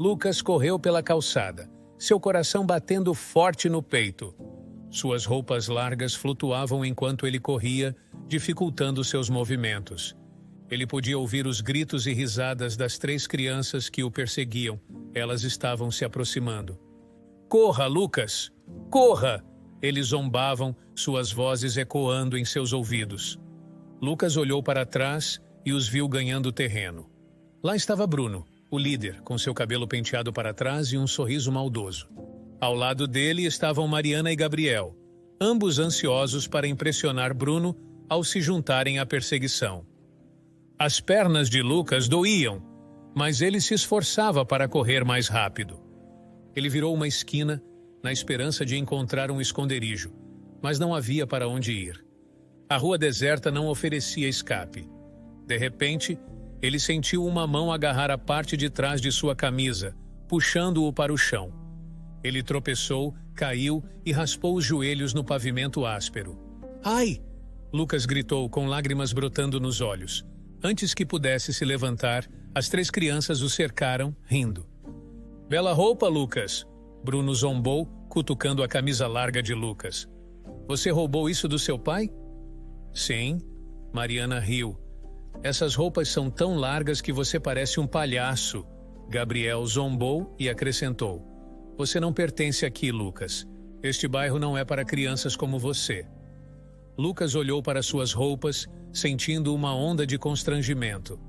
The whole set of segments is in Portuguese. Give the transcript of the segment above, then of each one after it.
Lucas correu pela calçada, seu coração batendo forte no peito. Suas roupas largas flutuavam enquanto ele corria, dificultando seus movimentos. Ele podia ouvir os gritos e risadas das 3 crianças que o perseguiam. Elas estavam se aproximando. "Corra, Lucas! Corra!" Eles zombavam, suas vozes ecoando em seus ouvidos. Lucas olhou para trás e os viu ganhando terreno. Lá estava Bruno, o líder, com seu cabelo penteado para trás e um sorriso maldoso. Ao lado dele estavam Mariana e Gabriel, ambos ansiosos para impressionar Bruno ao se juntarem à perseguição. As pernas de Lucas doíam, mas ele se esforçava para correr mais rápido. Ele virou uma esquina, na esperança de encontrar um esconderijo, mas não havia para onde ir. A rua deserta não oferecia escape. De repente, ele sentiu uma mão agarrar a parte de trás de sua camisa, puxando-o para o chão. Ele tropeçou, caiu e raspou os joelhos no pavimento áspero. "Ai!" Lucas gritou com lágrimas brotando nos olhos. Antes que pudesse se levantar, as 3 crianças o cercaram, rindo. "Bela roupa, Lucas!" Bruno zombou, cutucando a camisa larga de Lucas. "Você roubou isso do seu pai?" "Sim." Mariana riu. "Essas roupas são tão largas que você parece um palhaço." Gabriel zombou e acrescentou. "Você não pertence aqui, Lucas. Este bairro não é para crianças como você." Lucas olhou para suas roupas, sentindo uma onda de constrangimento.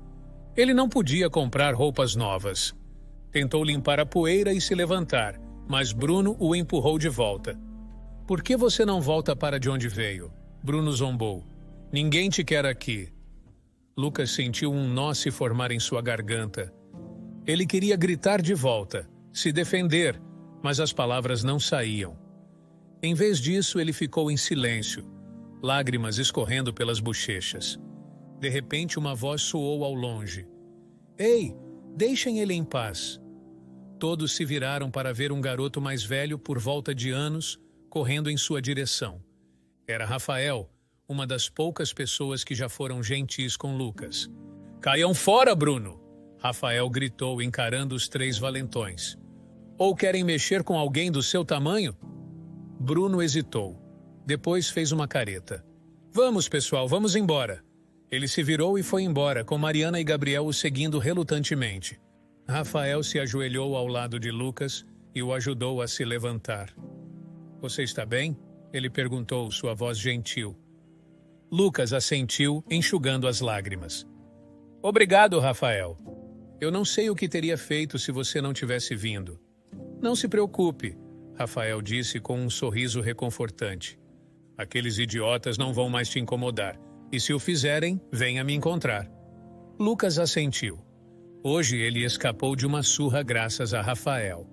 Ele não podia comprar roupas novas. Tentou limpar a poeira e se levantar, mas Bruno o empurrou de volta. "Por que você não volta para de onde veio?" Bruno zombou. "Ninguém te quer aqui." Lucas sentiu um nó se formar em sua garganta. Ele queria gritar de volta, se defender, mas as palavras não saíam. Em vez disso, ele ficou em silêncio, lágrimas escorrendo pelas bochechas. De repente, uma voz soou ao longe. "Ei, deixem ele em paz." Todos se viraram para ver um garoto mais velho, por volta de anos, correndo em sua direção. Era Rafael, uma das poucas pessoas que já foram gentis com Lucas. "Caiam fora, Bruno!" Rafael gritou, encarando os 3 valentões. "Ou querem mexer com alguém do seu tamanho?" Bruno hesitou. Depois fez uma careta. "Vamos, pessoal, vamos embora." Ele se virou e foi embora, com Mariana e Gabriel o seguindo relutantemente. Rafael se ajoelhou ao lado de Lucas e o ajudou a se levantar. "Você está bem?" ele perguntou, sua voz gentil. Lucas assentiu, enxugando as lágrimas. "Obrigado, Rafael. Eu não sei o que teria feito se você não tivesse vindo." "Não se preocupe," Rafael disse com um sorriso reconfortante. "Aqueles idiotas não vão mais te incomodar, e se o fizerem, venha me encontrar." Lucas assentiu. Hoje ele escapou de uma surra graças a Rafael.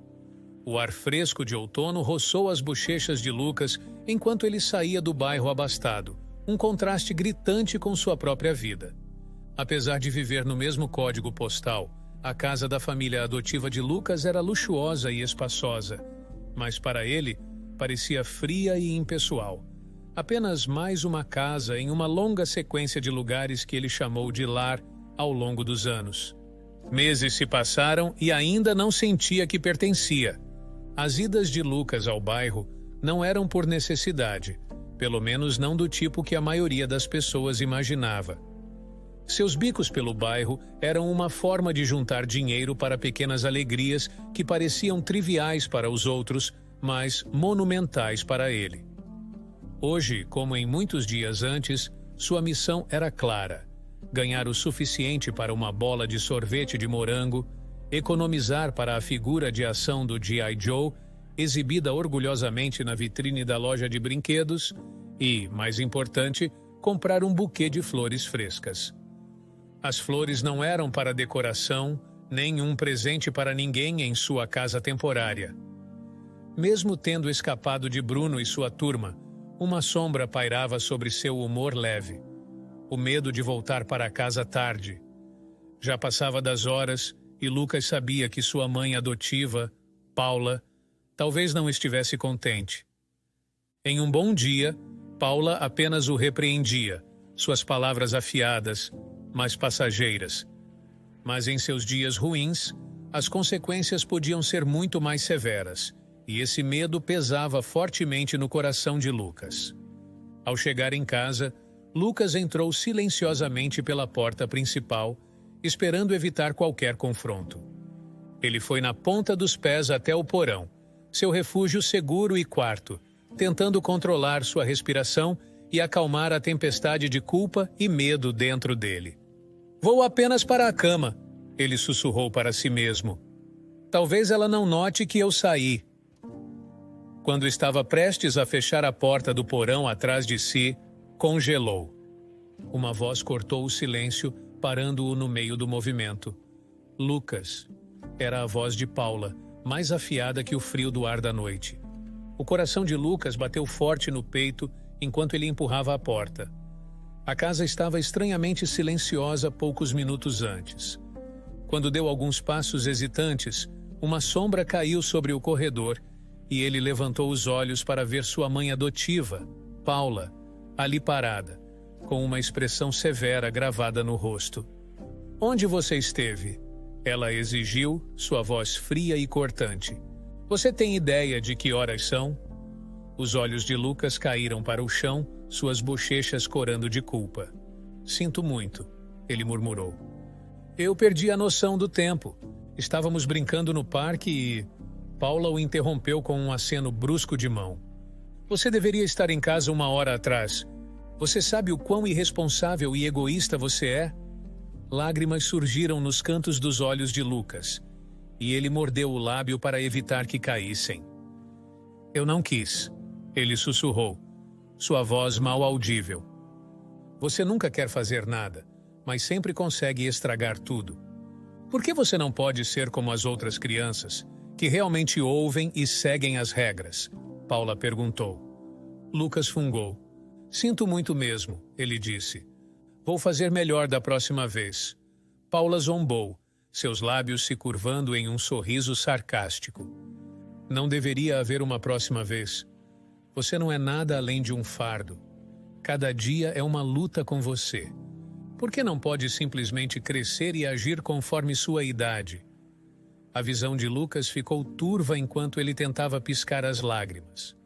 O ar fresco de outono roçou as bochechas de Lucas enquanto ele saía do bairro abastado, um contraste gritante com sua própria vida. Apesar de viver no mesmo código postal, a casa da família adotiva de Lucas era luxuosa e espaçosa, mas para ele parecia fria e impessoal. Apenas mais uma casa em uma longa sequência de lugares que ele chamou de lar ao longo dos anos. Meses se passaram e ainda não sentia que pertencia. As idas de Lucas ao bairro não eram por necessidade, pelo menos não do tipo que a maioria das pessoas imaginava. Seus bicos pelo bairro eram uma forma de juntar dinheiro para pequenas alegrias que pareciam triviais para os outros, mas monumentais para ele. Hoje, como em muitos dias antes, sua missão era clara: ganhar o suficiente para uma bola de sorvete de morango, economizar para a figura de ação do G.I. Joe, exibida orgulhosamente na vitrine da loja de brinquedos, e, mais importante, comprar um buquê de flores frescas. As flores não eram para decoração, nem um presente para ninguém em sua casa temporária. Mesmo tendo escapado de Bruno e sua turma, uma sombra pairava sobre seu humor leve. O medo de voltar para casa tarde. Já passava das horas e Lucas sabia que sua mãe adotiva, Paula, talvez não estivesse contente. Em um bom dia, Paula apenas o repreendia, suas palavras afiadas, mas passageiras. Mas em seus dias ruins, As consequências podiam ser muito mais severas, e esse medo pesava fortemente no coração de Lucas. Ao chegar em casa, Lucas entrou silenciosamente pela porta principal, esperando evitar qualquer confronto. Ele foi na ponta dos pés até o porão, seu refúgio seguro e quarto, tentando controlar sua respiração e acalmar a tempestade de culpa e medo dentro dele. "Vou apenas para a cama", ele sussurrou para si mesmo. "Talvez ela não note que eu saí." Quando estava prestes a fechar a porta do porão atrás de si, congelou. Uma voz cortou o silêncio, parando-o no meio do movimento. "Lucas." Era a voz de Paula, mais afiada que o frio do ar da noite. O coração de Lucas bateu forte no peito enquanto ele empurrava a porta. A casa estava estranhamente silenciosa poucos minutos antes. Quando deu alguns passos hesitantes, uma sombra caiu sobre o corredor e ele levantou os olhos para ver sua mãe adotiva, Paula, ali parada, com uma expressão severa gravada no rosto. "Onde você esteve?" Ela exigiu, sua voz fria e cortante. "Você tem ideia de que horas são?" Os olhos de Lucas caíram para o chão, suas bochechas corando de culpa. "Sinto muito", ele murmurou. "Eu perdi a noção do tempo. Estávamos brincando no parque e..." Paula o interrompeu com um aceno brusco de mão. "Você deveria estar em casa uma hora atrás. Você sabe o quão irresponsável e egoísta você é?" Lágrimas surgiram nos cantos dos olhos de Lucas, e ele mordeu o lábio para evitar que caíssem. "Eu não quis", ele sussurrou, sua voz mal audível. "Você nunca quer fazer nada, mas sempre consegue estragar tudo. Por que você não pode ser como as outras crianças, que realmente ouvem e seguem as regras?" Paula perguntou. Lucas fungou. "Sinto muito mesmo", ele disse. "Vou fazer melhor da próxima vez." Paula zombou, seus lábios se curvando em um sorriso sarcástico. "Não deveria haver uma próxima vez. Você não é nada além de um fardo. Cada dia é uma luta com você. Por que não pode simplesmente crescer e agir conforme sua idade?" A visão de Lucas ficou turva enquanto ele tentava piscar as lágrimas.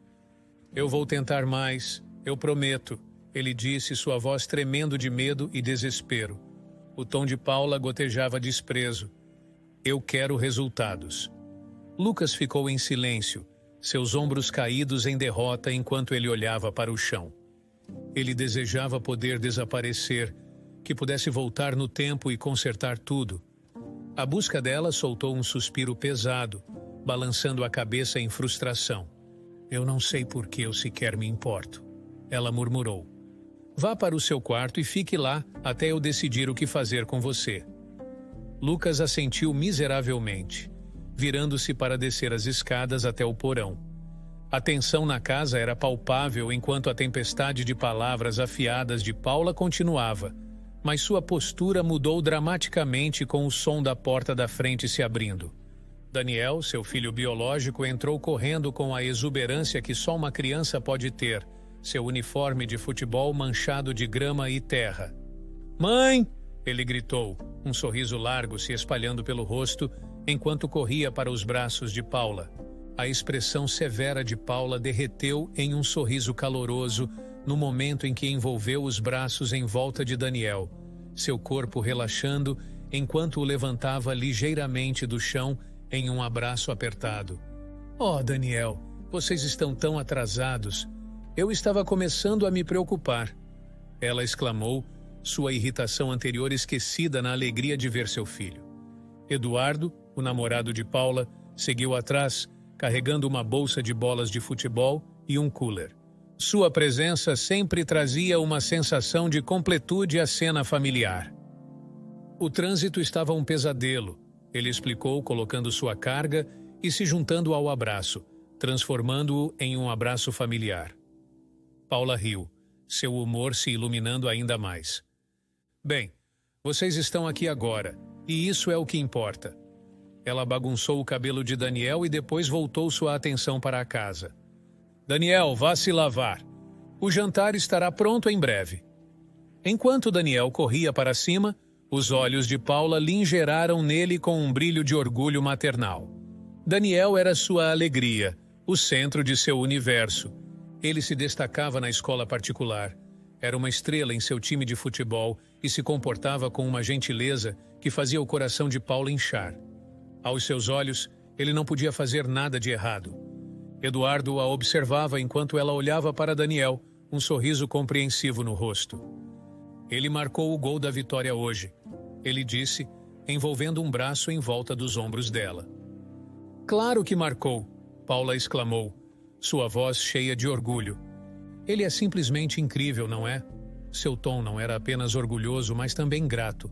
"Eu vou tentar mais, eu prometo", ele disse, sua voz tremendo de medo e desespero. O tom de Paula gotejava desprezo. "Eu quero resultados." Lucas ficou em silêncio, seus ombros caídos em derrota enquanto ele olhava para o chão. Ele desejava poder desaparecer, que pudesse voltar no tempo e consertar tudo. A busca dela soltou um suspiro pesado, balançando a cabeça em frustração. "Eu não sei por que eu sequer me importo", ela murmurou. "Vá para o seu quarto e fique lá até eu decidir o que fazer com você." Lucas assentiu miseravelmente, virando-se para descer as escadas até o porão. A tensão na casa era palpável enquanto a tempestade de palavras afiadas de Paula continuava, mas sua postura mudou dramaticamente com o som da porta da frente se abrindo. Daniel, seu filho biológico, entrou correndo com a exuberância que só uma criança pode ter, seu uniforme de futebol manchado de grama e terra. "Mãe!" ele gritou, um sorriso largo se espalhando pelo rosto, enquanto corria para os braços de Paula. A expressão severa de Paula derreteu em um sorriso caloroso no momento em que envolveu os braços em volta de Daniel, seu corpo relaxando enquanto o levantava ligeiramente do chão em um abraço apertado. "Oh, Daniel, vocês estão tão atrasados. Eu estava começando a me preocupar", ela exclamou, sua irritação anterior esquecida na alegria de ver seu filho. Eduardo, o namorado de Paula, seguiu atrás, carregando uma bolsa de bolas de futebol e um cooler. Sua presença sempre trazia uma sensação de completude à cena familiar. "O trânsito estava um pesadelo", ele explicou, colocando sua carga e se juntando ao abraço, transformando-o em um abraço familiar. Paula riu, seu humor se iluminando ainda mais. "Bem, vocês estão aqui agora, e isso é o que importa." Ela bagunçou o cabelo de Daniel e depois voltou sua atenção para a casa. "Daniel, vá se lavar. O jantar estará pronto em breve." Enquanto Daniel corria para cima, Os olhos de Paula lingeraram nele com um brilho de orgulho maternal. Daniel era sua alegria, o centro de seu universo. Ele se destacava na escola particular. Era uma estrela em seu time de futebol e se comportava com uma gentileza que fazia o coração de Paula inchar. Aos seus olhos, ele não podia fazer nada de errado. Eduardo a observava enquanto ela olhava para Daniel, um sorriso compreensivo no rosto. Ele marcou o gol da vitória hoje, ele disse, envolvendo um braço em volta dos ombros dela. Claro que marcou, Paula exclamou, sua voz cheia de orgulho. Ele é simplesmente incrível, não é? Seu tom não era apenas orgulhoso, mas também grato.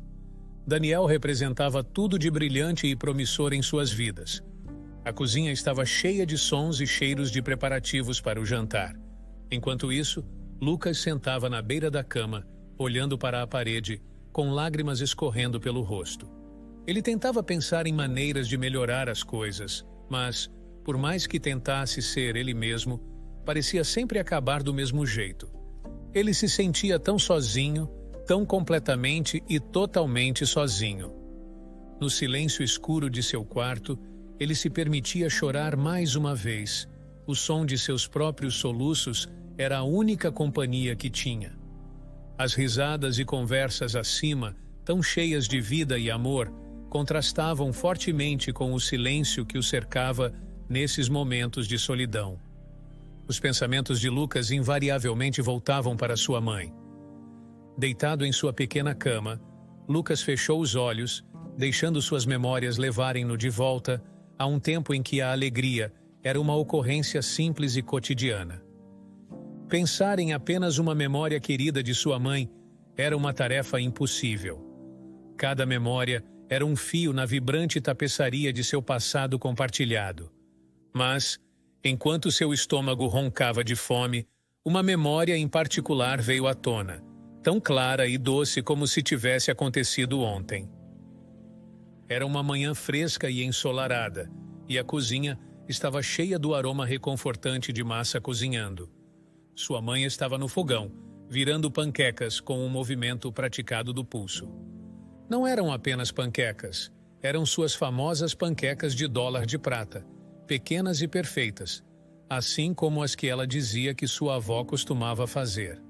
Daniel representava tudo de brilhante e promissor em suas vidas. A cozinha estava cheia de sons e cheiros de preparativos para o jantar. Enquanto isso, Lucas sentava na beira da cama, olhando para a parede, com lágrimas escorrendo pelo rosto. Ele tentava pensar em maneiras de melhorar as coisas, mas, por mais que tentasse ser ele mesmo, parecia sempre acabar do mesmo jeito. Ele se sentia tão sozinho, tão completamente e totalmente sozinho. No silêncio escuro de seu quarto, ele se permitia chorar mais uma vez. O som de seus próprios soluços era a única companhia que tinha. As risadas e conversas acima, tão cheias de vida e amor, contrastavam fortemente com o silêncio que o cercava nesses momentos de solidão. Os pensamentos de Lucas invariavelmente voltavam para sua mãe. Deitado em sua pequena cama, Lucas fechou os olhos, deixando suas memórias levarem-no de volta a um tempo em que a alegria era uma ocorrência simples e cotidiana. Pensar em apenas uma memória querida de sua mãe era uma tarefa impossível. Cada memória era um fio na vibrante tapeçaria de seu passado compartilhado. Mas, enquanto seu estômago roncava de fome, uma memória em particular veio à tona, tão clara e doce como se tivesse acontecido ontem. Era uma manhã fresca e ensolarada, e a cozinha estava cheia do aroma reconfortante de massa cozinhando. Sua mãe estava no fogão, virando panquecas com um movimento praticado do pulso. Não eram apenas panquecas, eram suas famosas panquecas de dólar de prata, pequenas e perfeitas, assim como as que ela dizia que sua avó costumava fazer.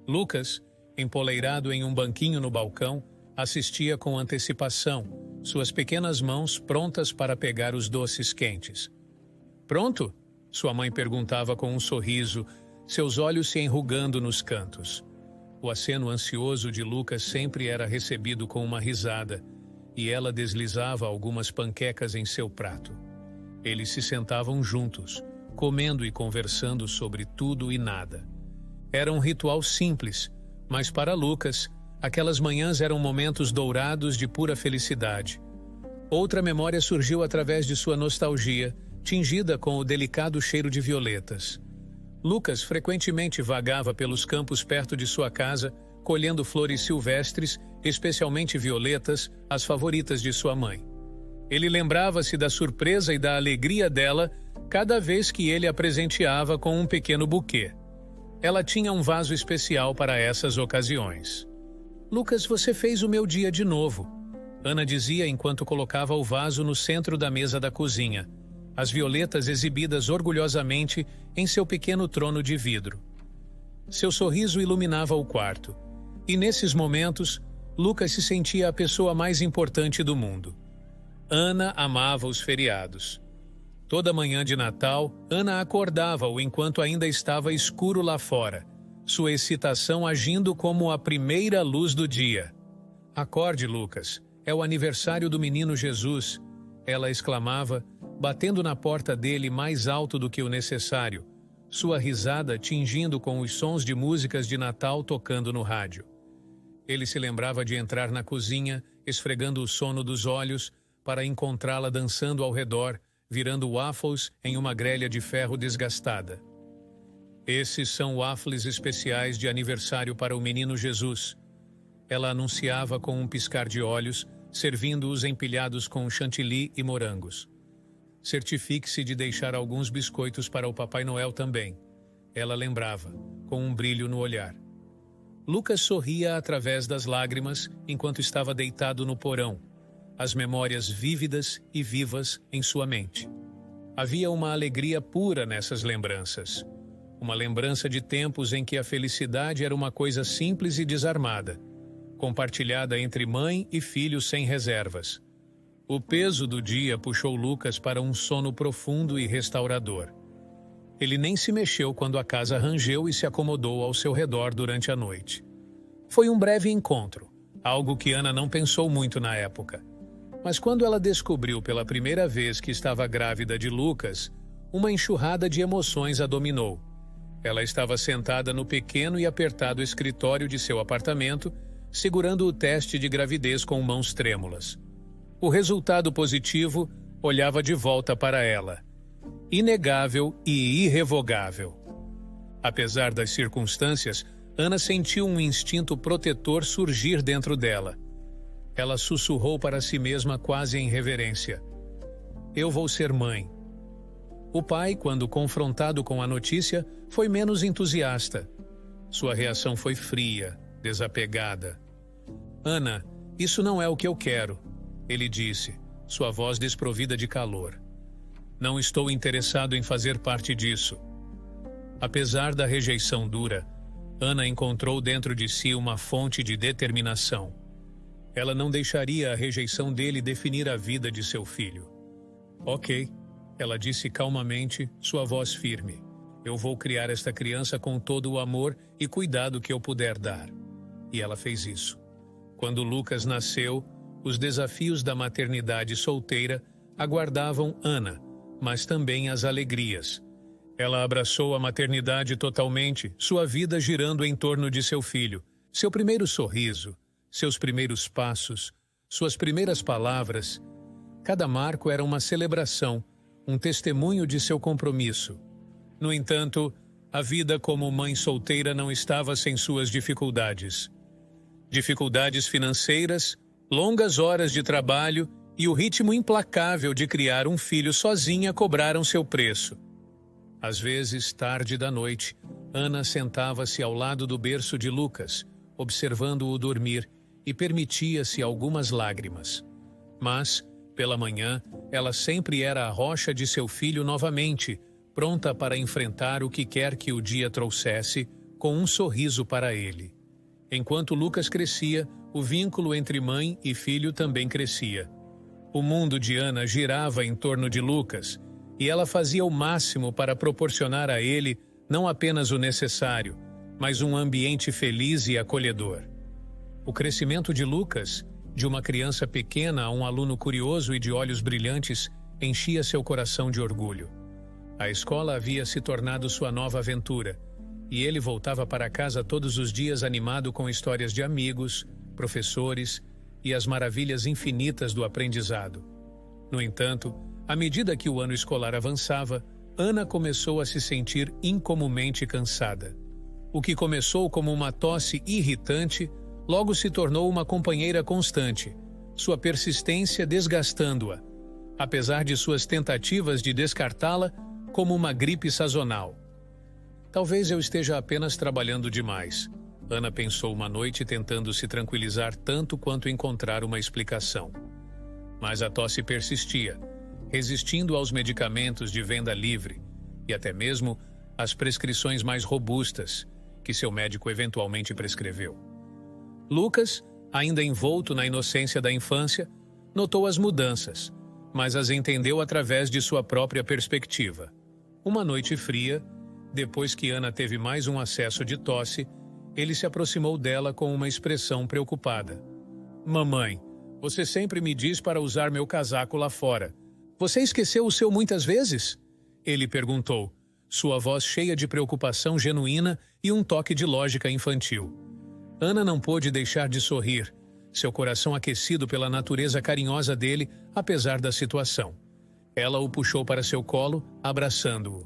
Lucas, empoleirado em um banquinho no balcão, assistia com antecipação, suas pequenas mãos prontas para pegar os doces quentes. Pronto? Sua mãe perguntava com um sorriso, seus olhos se enrugando nos cantos. O aceno ansioso de Lucas sempre era recebido com uma risada, e ela deslizava algumas panquecas em seu prato. Eles se sentavam juntos, comendo e conversando sobre tudo e nada. Era um ritual simples, mas para Lucas, aquelas manhãs eram momentos dourados de pura felicidade. Outra memória surgiu através de sua nostalgia, tingida com o delicado cheiro de violetas. Lucas frequentemente vagava pelos campos perto de sua casa, colhendo flores silvestres, especialmente violetas, as favoritas de sua mãe. Ele lembrava-se da surpresa e da alegria dela cada vez que ele a presenteava com um pequeno buquê. Ela tinha um vaso especial para essas ocasiões. "Lucas, você fez o meu dia de novo", Ana dizia enquanto colocava o vaso no centro da mesa da cozinha, as violetas exibidas orgulhosamente em seu pequeno trono de vidro. Seu sorriso iluminava o quarto, e nesses momentos, Lucas se sentia a pessoa mais importante do mundo. Ana amava os feriados. Toda manhã de Natal, Ana acordava-o enquanto ainda estava escuro lá fora, sua excitação agindo como a primeira luz do dia. "Acorde, Lucas, é o aniversário do menino Jesus", ela exclamava, batendo na porta dele mais alto do que o necessário, sua risada tingindo com os sons de músicas de Natal tocando no rádio. Ele se lembrava de entrar na cozinha, esfregando o sono dos olhos, para encontrá-la dançando ao redor, virando waffles em uma grelha de ferro desgastada. "Esses são waffles especiais de aniversário para o menino Jesus", ela anunciava com um piscar de olhos, servindo-os empilhados com chantilly e morangos. "Certifique-se de deixar alguns biscoitos para o Papai Noel também", ela lembrava, com um brilho no olhar. Lucas sorria através das lágrimas enquanto estava deitado no porão, as memórias vívidas e vivas em sua mente. Havia uma alegria pura nessas lembranças. Uma lembrança de tempos em que a felicidade era uma coisa simples e desarmada, compartilhada entre mãe e filho sem reservas. O peso do dia puxou Lucas para um sono profundo e restaurador. Ele nem se mexeu quando a casa rangeu e se acomodou ao seu redor durante a noite. Foi um breve encontro, algo que Ana não pensou muito na época. Mas quando ela descobriu pela primeira vez que estava grávida de Lucas, uma enxurrada de emoções a dominou. Ela estava sentada no pequeno e apertado escritório de seu apartamento, segurando o teste de gravidez com mãos trêmulas. O resultado positivo olhava de volta para ela. Inegável e irrevogável. Apesar das circunstâncias, Ana sentiu um instinto protetor surgir dentro dela. Ela sussurrou para si mesma quase em reverência: "Eu vou ser mãe." O pai, quando confrontado com a notícia, foi menos entusiasta. Sua reação foi fria, desapegada. "Ana, isso não é o que eu quero," ele disse, sua voz desprovida de calor. "Não estou interessado em fazer parte disso." Apesar da rejeição dura, Ana encontrou dentro de si uma fonte de determinação. Ela não deixaria a rejeição dele definir a vida de seu filho. "Ok," ela disse calmamente, sua voz firme. "Eu vou criar esta criança com todo o amor e cuidado que eu puder dar." E ela fez isso. Quando Lucas nasceu, os desafios da maternidade solteira aguardavam Ana, mas também as alegrias. Ela abraçou a maternidade totalmente, sua vida girando em torno de seu filho, seu primeiro sorriso, seus primeiros passos, suas primeiras palavras. Cada marco era uma celebração, um testemunho de seu compromisso. No entanto, a vida como mãe solteira não estava sem suas dificuldades. Dificuldades financeiras, longas horas de trabalho e o ritmo implacável de criar um filho sozinha cobraram seu preço. Às vezes, tarde da noite, Ana sentava-se ao lado do berço de Lucas, observando-o dormir, e permitia-se algumas lágrimas. Mas, pela manhã, ela sempre era a rocha de seu filho novamente, pronta para enfrentar o que quer que o dia trouxesse, com um sorriso para ele. Enquanto Lucas crescia, o vínculo entre mãe e filho também crescia. O mundo de Ana girava em torno de Lucas, e ela fazia o máximo para proporcionar a ele não apenas o necessário, mas um ambiente feliz e acolhedor. O crescimento de Lucas, de uma criança pequena a um aluno curioso e de olhos brilhantes, enchia seu coração de orgulho. A escola havia se tornado sua nova aventura, e ele voltava para casa todos os dias animado com histórias de amigos, professores e as maravilhas infinitas do aprendizado. No entanto, à medida que o ano escolar avançava, Ana começou a se sentir incomumente cansada. O que começou como uma tosse irritante, logo se tornou uma companheira constante, sua persistência desgastando-a, apesar de suas tentativas de descartá-la como uma gripe sazonal. "Talvez eu esteja apenas trabalhando demais," Ana pensou uma noite tentando se tranquilizar tanto quanto encontrar uma explicação. Mas a tosse persistia, resistindo aos medicamentos de venda livre e até mesmo às prescrições mais robustas que seu médico eventualmente prescreveu. Lucas, ainda envolto na inocência da infância, notou as mudanças, mas as entendeu através de sua própria perspectiva. Uma noite fria, depois que Ana teve mais um acesso de tosse, ele se aproximou dela com uma expressão preocupada. "Mamãe, você sempre me diz para usar meu casaco lá fora. Você esqueceu o seu muitas vezes?" Ele perguntou, sua voz cheia de preocupação genuína e um toque de lógica infantil. Ana não pôde deixar de sorrir, seu coração aquecido pela natureza carinhosa dele, apesar da situação. Ela o puxou para seu colo, abraçando-o.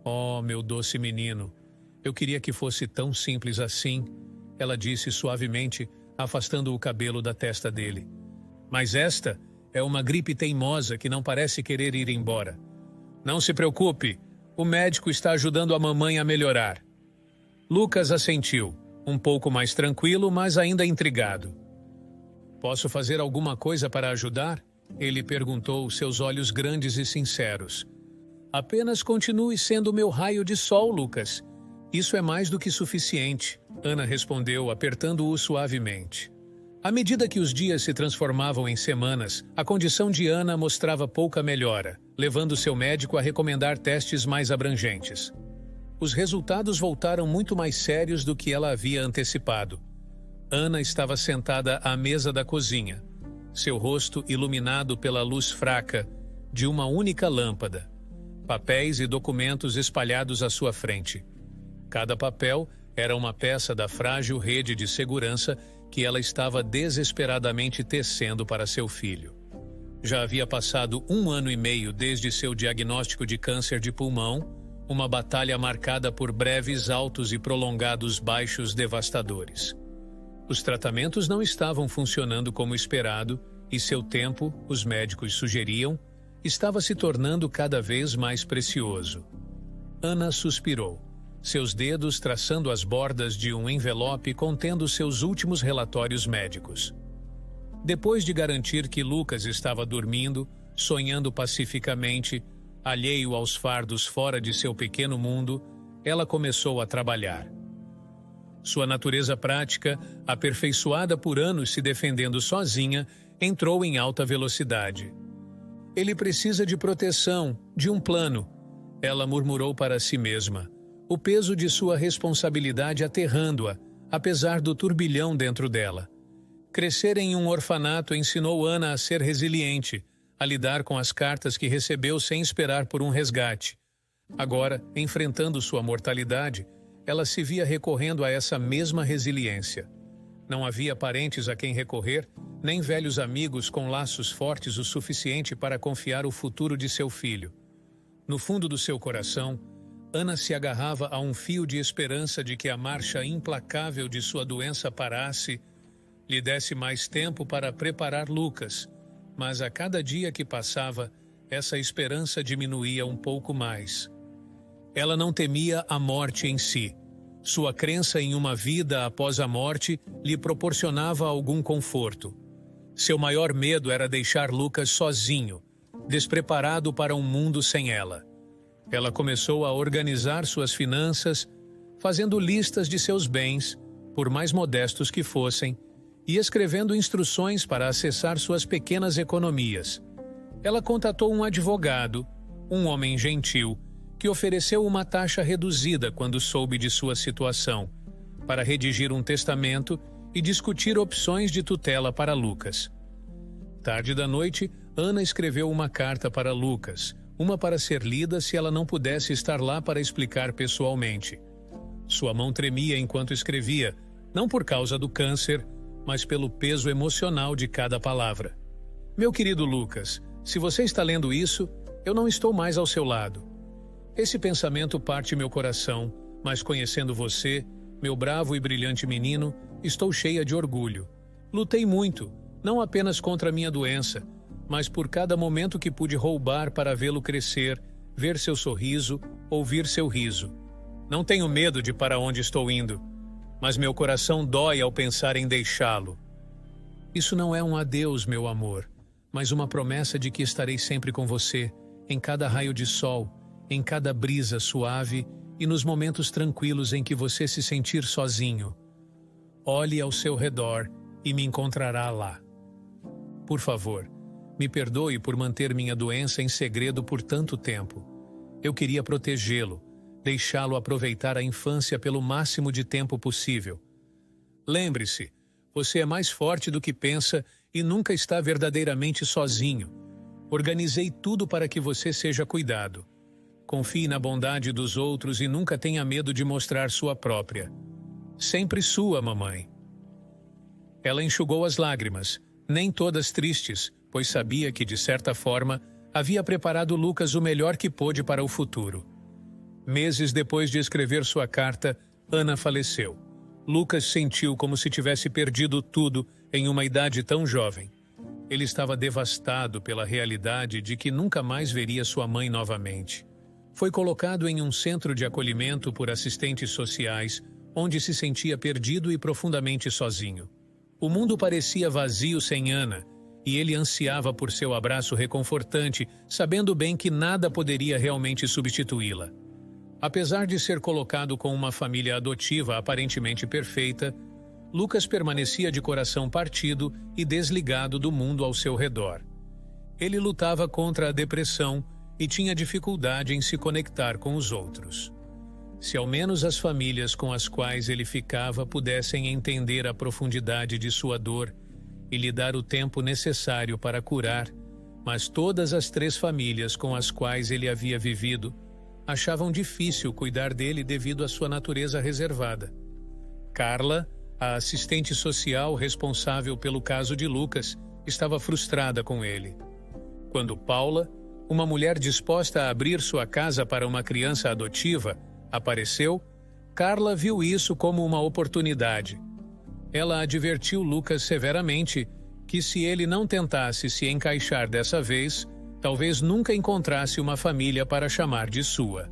"Oh, meu doce menino, eu queria que fosse tão simples assim," ela disse suavemente, afastando o cabelo da testa dele. "Mas esta é uma gripe teimosa que não parece querer ir embora. Não se preocupe, o médico está ajudando a mamãe a melhorar." Lucas assentiu, um pouco mais tranquilo, mas ainda intrigado. Posso fazer alguma coisa para ajudar? Ele perguntou, seus olhos grandes e sinceros. Apenas continue sendo meu raio de sol, Lucas. Isso é mais do que suficiente, Ana respondeu, apertando-o suavemente. À medida que os dias se transformavam em semanas, a condição de Ana mostrava pouca melhora, levando seu médico a recomendar testes mais abrangentes. Os resultados voltaram muito mais sérios do que ela havia antecipado. Ana estava sentada à mesa da cozinha, seu rosto iluminado pela luz fraca de uma única lâmpada, papéis e documentos espalhados à sua frente. Cada papel era uma peça da frágil rede de segurança que ela estava desesperadamente tecendo para seu filho. Já havia passado 1 ano e meio desde seu diagnóstico de câncer de pulmão, uma batalha marcada por breves altos e prolongados baixos devastadores. Os tratamentos não estavam funcionando como esperado e seu tempo, os médicos sugeriam, estava se tornando cada vez mais precioso. Ana suspirou, seus dedos traçando as bordas de um envelope contendo seus últimos relatórios médicos. Depois de garantir que Lucas estava dormindo, sonhando pacificamente, alheio aos fardos fora de seu pequeno mundo, ela começou a trabalhar. Sua natureza prática, aperfeiçoada por anos se defendendo sozinha, entrou em alta velocidade. Ele precisa de proteção, de um plano, ela murmurou para si mesma, o peso de sua responsabilidade aterrando-a, apesar do turbilhão dentro dela. Crescer em um orfanato ensinou Ana a ser resiliente, a lidar com as cartas que recebeu sem esperar por um resgate. Agora, enfrentando sua mortalidade, ela se via recorrendo a essa mesma resiliência. Não havia parentes a quem recorrer, nem velhos amigos com laços fortes o suficiente para confiar o futuro de seu filho. No fundo do seu coração, Ana se agarrava a um fio de esperança de que a marcha implacável de sua doença parasse, lhe desse mais tempo para preparar Lucas, mas a cada dia que passava, essa esperança diminuía um pouco mais. Ela não temia a morte em si. Sua crença em uma vida após a morte lhe proporcionava algum conforto. Seu maior medo era deixar Lucas sozinho, despreparado para um mundo sem ela. Ela começou a organizar suas finanças, fazendo listas de seus bens, por mais modestos que fossem, e escrevendo instruções para acessar suas pequenas economias. Ela contatou um advogado, um homem gentil, que ofereceu uma taxa reduzida quando soube de sua situação, para redigir um testamento e discutir opções de tutela para Lucas. Tarde da noite, Ana escreveu uma carta para Lucas, uma para ser lida se ela não pudesse estar lá para explicar pessoalmente. Sua mão tremia enquanto escrevia, não por causa do câncer, mas pelo peso emocional de cada palavra. Meu querido Lucas, se você está lendo isso, eu não estou mais ao seu lado. Esse pensamento parte meu coração, mas conhecendo você, meu bravo e brilhante menino, estou cheia de orgulho. Lutei muito, não apenas contra a minha doença, mas por cada momento que pude roubar para vê-lo crescer, ver seu sorriso, ouvir seu riso. Não tenho medo de para onde estou indo, mas meu coração dói ao pensar em deixá-lo. Isso não é um adeus, meu amor, mas uma promessa de que estarei sempre com você, em cada raio de sol, em cada brisa suave e nos momentos tranquilos em que você se sentir sozinho. Olhe ao seu redor e me encontrará lá. Por favor, me perdoe por manter minha doença em segredo por tanto tempo. Eu queria protegê-lo, deixá-lo aproveitar a infância pelo máximo de tempo possível. Lembre-se, você é mais forte do que pensa e nunca está verdadeiramente sozinho. Organizei tudo para que você seja cuidado. Confie na bondade dos outros e nunca tenha medo de mostrar sua própria. Sempre sua, mamãe. Ela enxugou as lágrimas, nem todas tristes, pois sabia que, de certa forma, havia preparado Lucas o melhor que pôde para o futuro. Meses depois de escrever sua carta, Ana faleceu. Lucas sentiu como se tivesse perdido tudo em uma idade tão jovem. Ele estava devastado pela realidade de que nunca mais veria sua mãe novamente. Foi colocado em um centro de acolhimento por assistentes sociais, onde se sentia perdido e profundamente sozinho. O mundo parecia vazio sem Ana, e ele ansiava por seu abraço reconfortante, sabendo bem que nada poderia realmente substituí-la. Apesar de ser colocado com uma família adotiva aparentemente perfeita, Lucas permanecia de coração partido e desligado do mundo ao seu redor. Ele lutava contra a depressão e tinha dificuldade em se conectar com os outros. Se ao menos as famílias com as quais ele ficava pudessem entender a profundidade de sua dor e lhe dar o tempo necessário para curar, mas todas as 3 famílias com as quais ele havia vivido achavam difícil cuidar dele devido à sua natureza reservada. Carla, a assistente social responsável pelo caso de Lucas, estava frustrada com ele. Quando Paula, uma mulher disposta a abrir sua casa para uma criança adotiva, apareceu, Carla viu isso como uma oportunidade. Ela advertiu Lucas severamente que se ele não tentasse se encaixar dessa vez, talvez nunca encontrasse uma família para chamar de sua.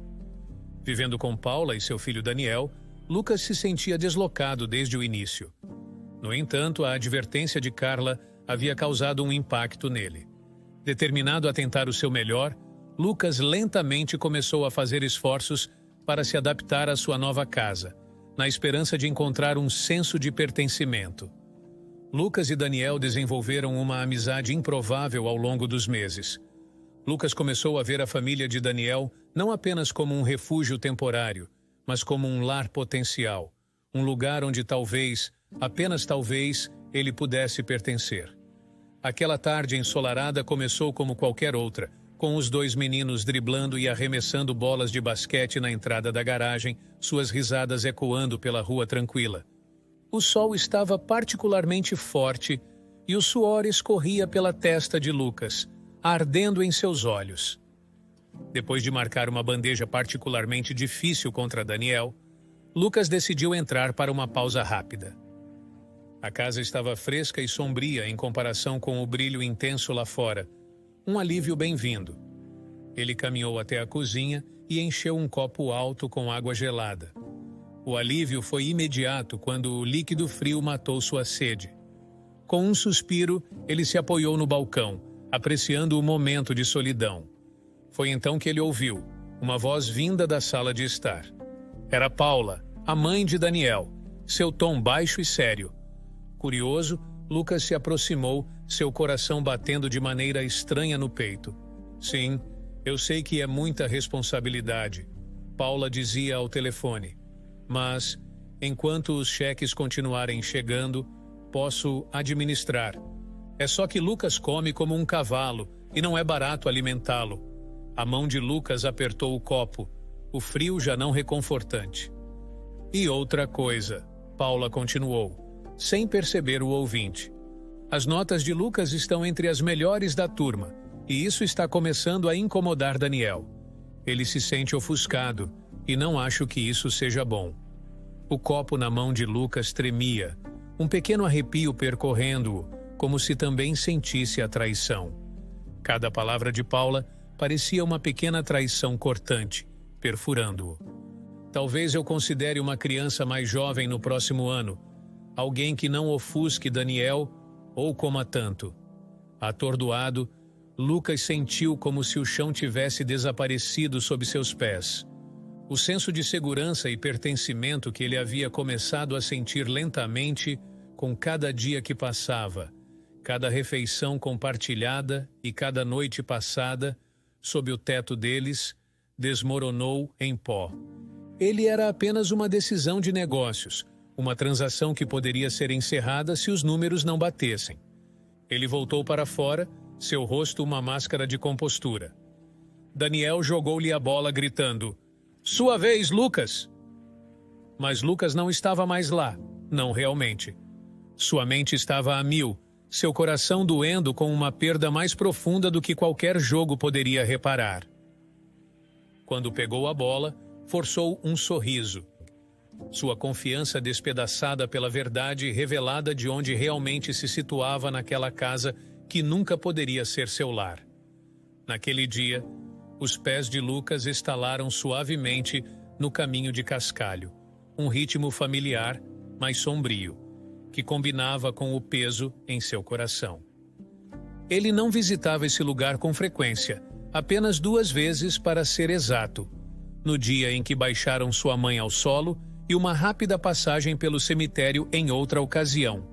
Vivendo com Paula e seu filho Daniel, Lucas se sentia deslocado desde o início. No entanto, a advertência de Carla havia causado um impacto nele. Determinado a tentar o seu melhor, Lucas lentamente começou a fazer esforços para se adaptar à sua nova casa, na esperança de encontrar um senso de pertencimento. Lucas e Daniel desenvolveram uma amizade improvável ao longo dos meses. Lucas começou a ver a família de Daniel não apenas como um refúgio temporário, mas como um lar potencial, um lugar onde talvez, apenas talvez, ele pudesse pertencer. Aquela tarde ensolarada começou como qualquer outra, com os 2 meninos driblando e arremessando bolas de basquete na entrada da garagem, suas risadas ecoando pela rua tranquila. O sol estava particularmente forte e o suor escorria pela testa de Lucas, ardendo em seus olhos. Depois de marcar uma bandeja particularmente difícil contra Daniel, Lucas decidiu entrar para uma pausa rápida. A casa estava fresca e sombria em comparação com o brilho intenso lá fora. Um alívio bem-vindo. Ele caminhou até a cozinha e encheu um copo alto com água gelada. O alívio foi imediato quando o líquido frio matou sua sede. Com um suspiro, ele se apoiou no balcão, apreciando o momento de solidão. Foi então que ele ouviu uma voz vinda da sala de estar. Era Paula, a mãe de Daniel, seu tom baixo e sério. Curioso, Lucas se aproximou, seu coração batendo de maneira estranha no peito. Sim, eu sei que é muita responsabilidade, Paula dizia ao telefone. Mas, enquanto os cheques continuarem chegando, posso administrar. É só que Lucas come como um cavalo e não é barato alimentá-lo. A mão de Lucas apertou o copo, o frio já não reconfortante. E outra coisa, Paula continuou, sem perceber o ouvinte. As notas de Lucas estão entre as melhores da turma, e isso está começando a incomodar Daniel. Ele se sente ofuscado, e não acho que isso seja bom. O copo na mão de Lucas tremia, um pequeno arrepio percorrendo-o, como se também sentisse a traição. Cada palavra de Paula parecia uma pequena traição cortante, perfurando-o. Talvez eu considere uma criança mais jovem no próximo ano, alguém que não ofusque Daniel ou coma tanto. Atordoado, Lucas sentiu como se o chão tivesse desaparecido sob seus pés. O senso de segurança e pertencimento que ele havia começado a sentir lentamente com cada dia que passava, cada refeição compartilhada e cada noite passada, sob o teto deles, desmoronou em pó. Ele era apenas uma decisão de negócios, uma transação que poderia ser encerrada se os números não batessem. Ele voltou para fora, seu rosto uma máscara de compostura. Daniel jogou-lhe a bola gritando: "Sua vez, Lucas!" Mas Lucas não estava mais lá, não realmente. Sua mente estava a mil, seu coração doendo com uma perda mais profunda do que qualquer jogo poderia reparar. Quando pegou a bola, forçou um sorriso. Sua confiança despedaçada pela verdade revelada de onde realmente se situava naquela casa que nunca poderia ser seu lar. Naquele dia, os pés de Lucas estalaram suavemente no caminho de cascalho, um ritmo familiar, mas sombrio, que combinava com o peso em seu coração. Ele não visitava esse lugar com frequência, apenas 2 vezes para ser exato, no dia em que baixaram sua mãe ao solo e uma rápida passagem pelo cemitério em outra ocasião.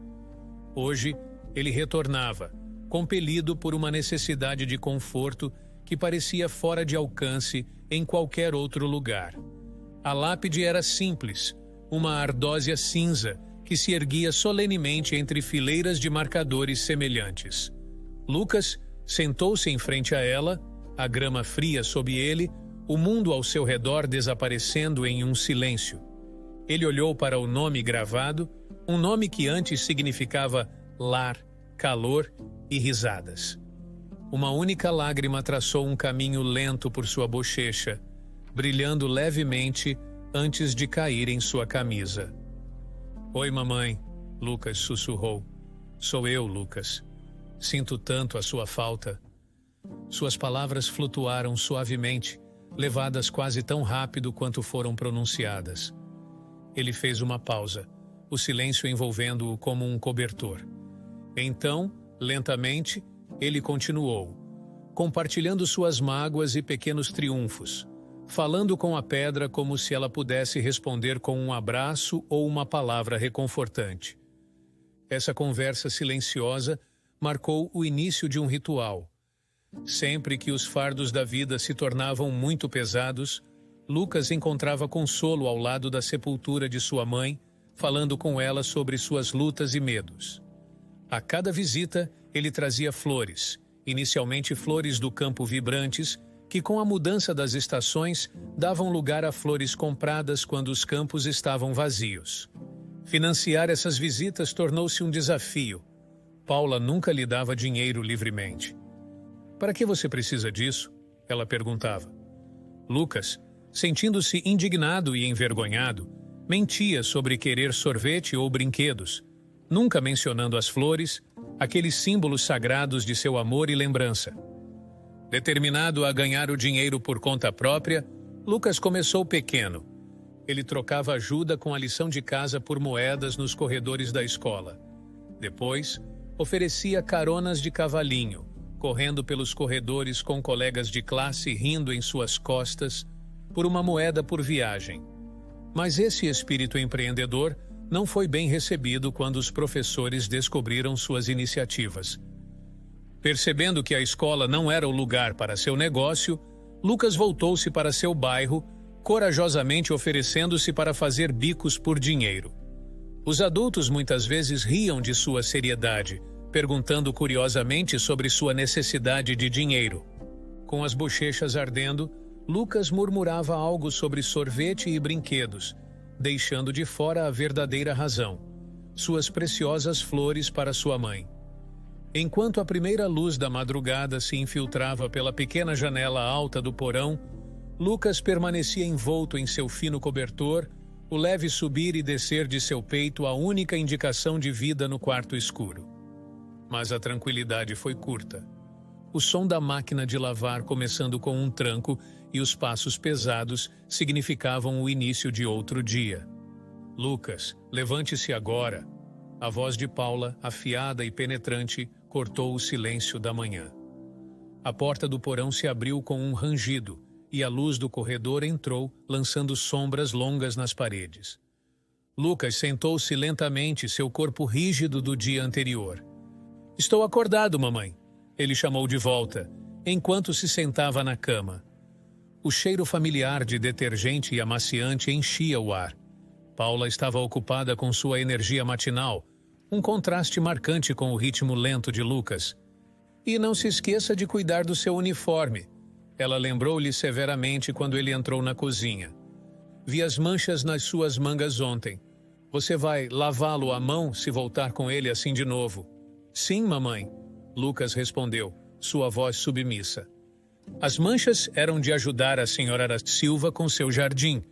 Hoje, ele retornava, compelido por uma necessidade de conforto que parecia fora de alcance em qualquer outro lugar. A lápide era simples, uma ardósia cinza que se erguia solenemente entre fileiras de marcadores semelhantes. Lucas sentou-se em frente a ela, a grama fria sob ele, o mundo ao seu redor desaparecendo em um silêncio. Ele olhou para o nome gravado, um nome que antes significava lar, calor e risadas. Uma única lágrima traçou um caminho lento por sua bochecha, brilhando levemente antes de cair em sua camisa. "Oi, mamãe", Lucas sussurrou. "Sou eu, Lucas. Sinto tanto a sua falta." Suas palavras flutuaram suavemente, levadas quase tão rápido quanto foram pronunciadas. Ele fez uma pausa, o silêncio envolvendo-o como um cobertor. Então, lentamente, ele continuou, compartilhando suas mágoas e pequenos triunfos, falando com a pedra como se ela pudesse responder com um abraço ou uma palavra reconfortante. Essa conversa silenciosa marcou o início de um ritual. Sempre que os fardos da vida se tornavam muito pesados, Lucas encontrava consolo ao lado da sepultura de sua mãe, falando com ela sobre suas lutas e medos. A cada visita, ele trazia flores, inicialmente flores do campo vibrantes, que com a mudança das estações davam lugar a flores compradas quando os campos estavam vazios. Financiar essas visitas tornou-se um desafio. Paula nunca lhe dava dinheiro livremente. "Para que você precisa disso?" ela perguntava. Lucas, sentindo-se indignado e envergonhado, mentia sobre querer sorvete ou brinquedos, nunca mencionando as flores, aqueles símbolos sagrados de seu amor e lembrança. Determinado a ganhar o dinheiro por conta própria, Lucas começou pequeno. Ele trocava ajuda com a lição de casa por moedas nos corredores da escola. Depois, oferecia caronas de cavalinho, correndo pelos corredores com colegas de classe rindo em suas costas, por uma moeda por viagem. Mas esse espírito empreendedor não foi bem recebido quando os professores descobriram suas iniciativas. Percebendo que a escola não era o lugar para seu negócio, Lucas voltou-se para seu bairro, corajosamente oferecendo-se para fazer bicos por dinheiro. Os adultos muitas vezes riam de sua seriedade, perguntando curiosamente sobre sua necessidade de dinheiro. Com as bochechas ardendo, Lucas murmurava algo sobre sorvete e brinquedos, deixando de fora a verdadeira razão: suas preciosas flores para sua mãe. Enquanto a primeira luz da madrugada se infiltrava pela pequena janela alta do porão, Lucas permanecia envolto em seu fino cobertor, o leve subir e descer de seu peito a única indicação de vida no quarto escuro. Mas a tranquilidade foi curta. O som da máquina de lavar começando com um tranco e os passos pesados significavam o início de outro dia. "Lucas, levante-se agora." A voz de Paula, afiada e penetrante, cortou o silêncio da manhã. A porta do porão se abriu com um rangido e a luz do corredor entrou, lançando sombras longas nas paredes. Lucas sentou-se lentamente, seu corpo rígido do dia anterior. "Estou acordado, mamãe", ele chamou de volta, enquanto se sentava na cama. O cheiro familiar de detergente e amaciante enchia o ar. Paula estava ocupada com sua energia matinal, um contraste marcante com o ritmo lento de Lucas. "E não se esqueça de cuidar do seu uniforme", ela lembrou-lhe severamente quando ele entrou na cozinha. "Vi as manchas nas suas mangas ontem. Você vai lavá-lo à mão se voltar com ele assim de novo?" "Sim, mamãe", Lucas respondeu, sua voz submissa. As manchas eram de ajudar a senhora Silva com seu jardim,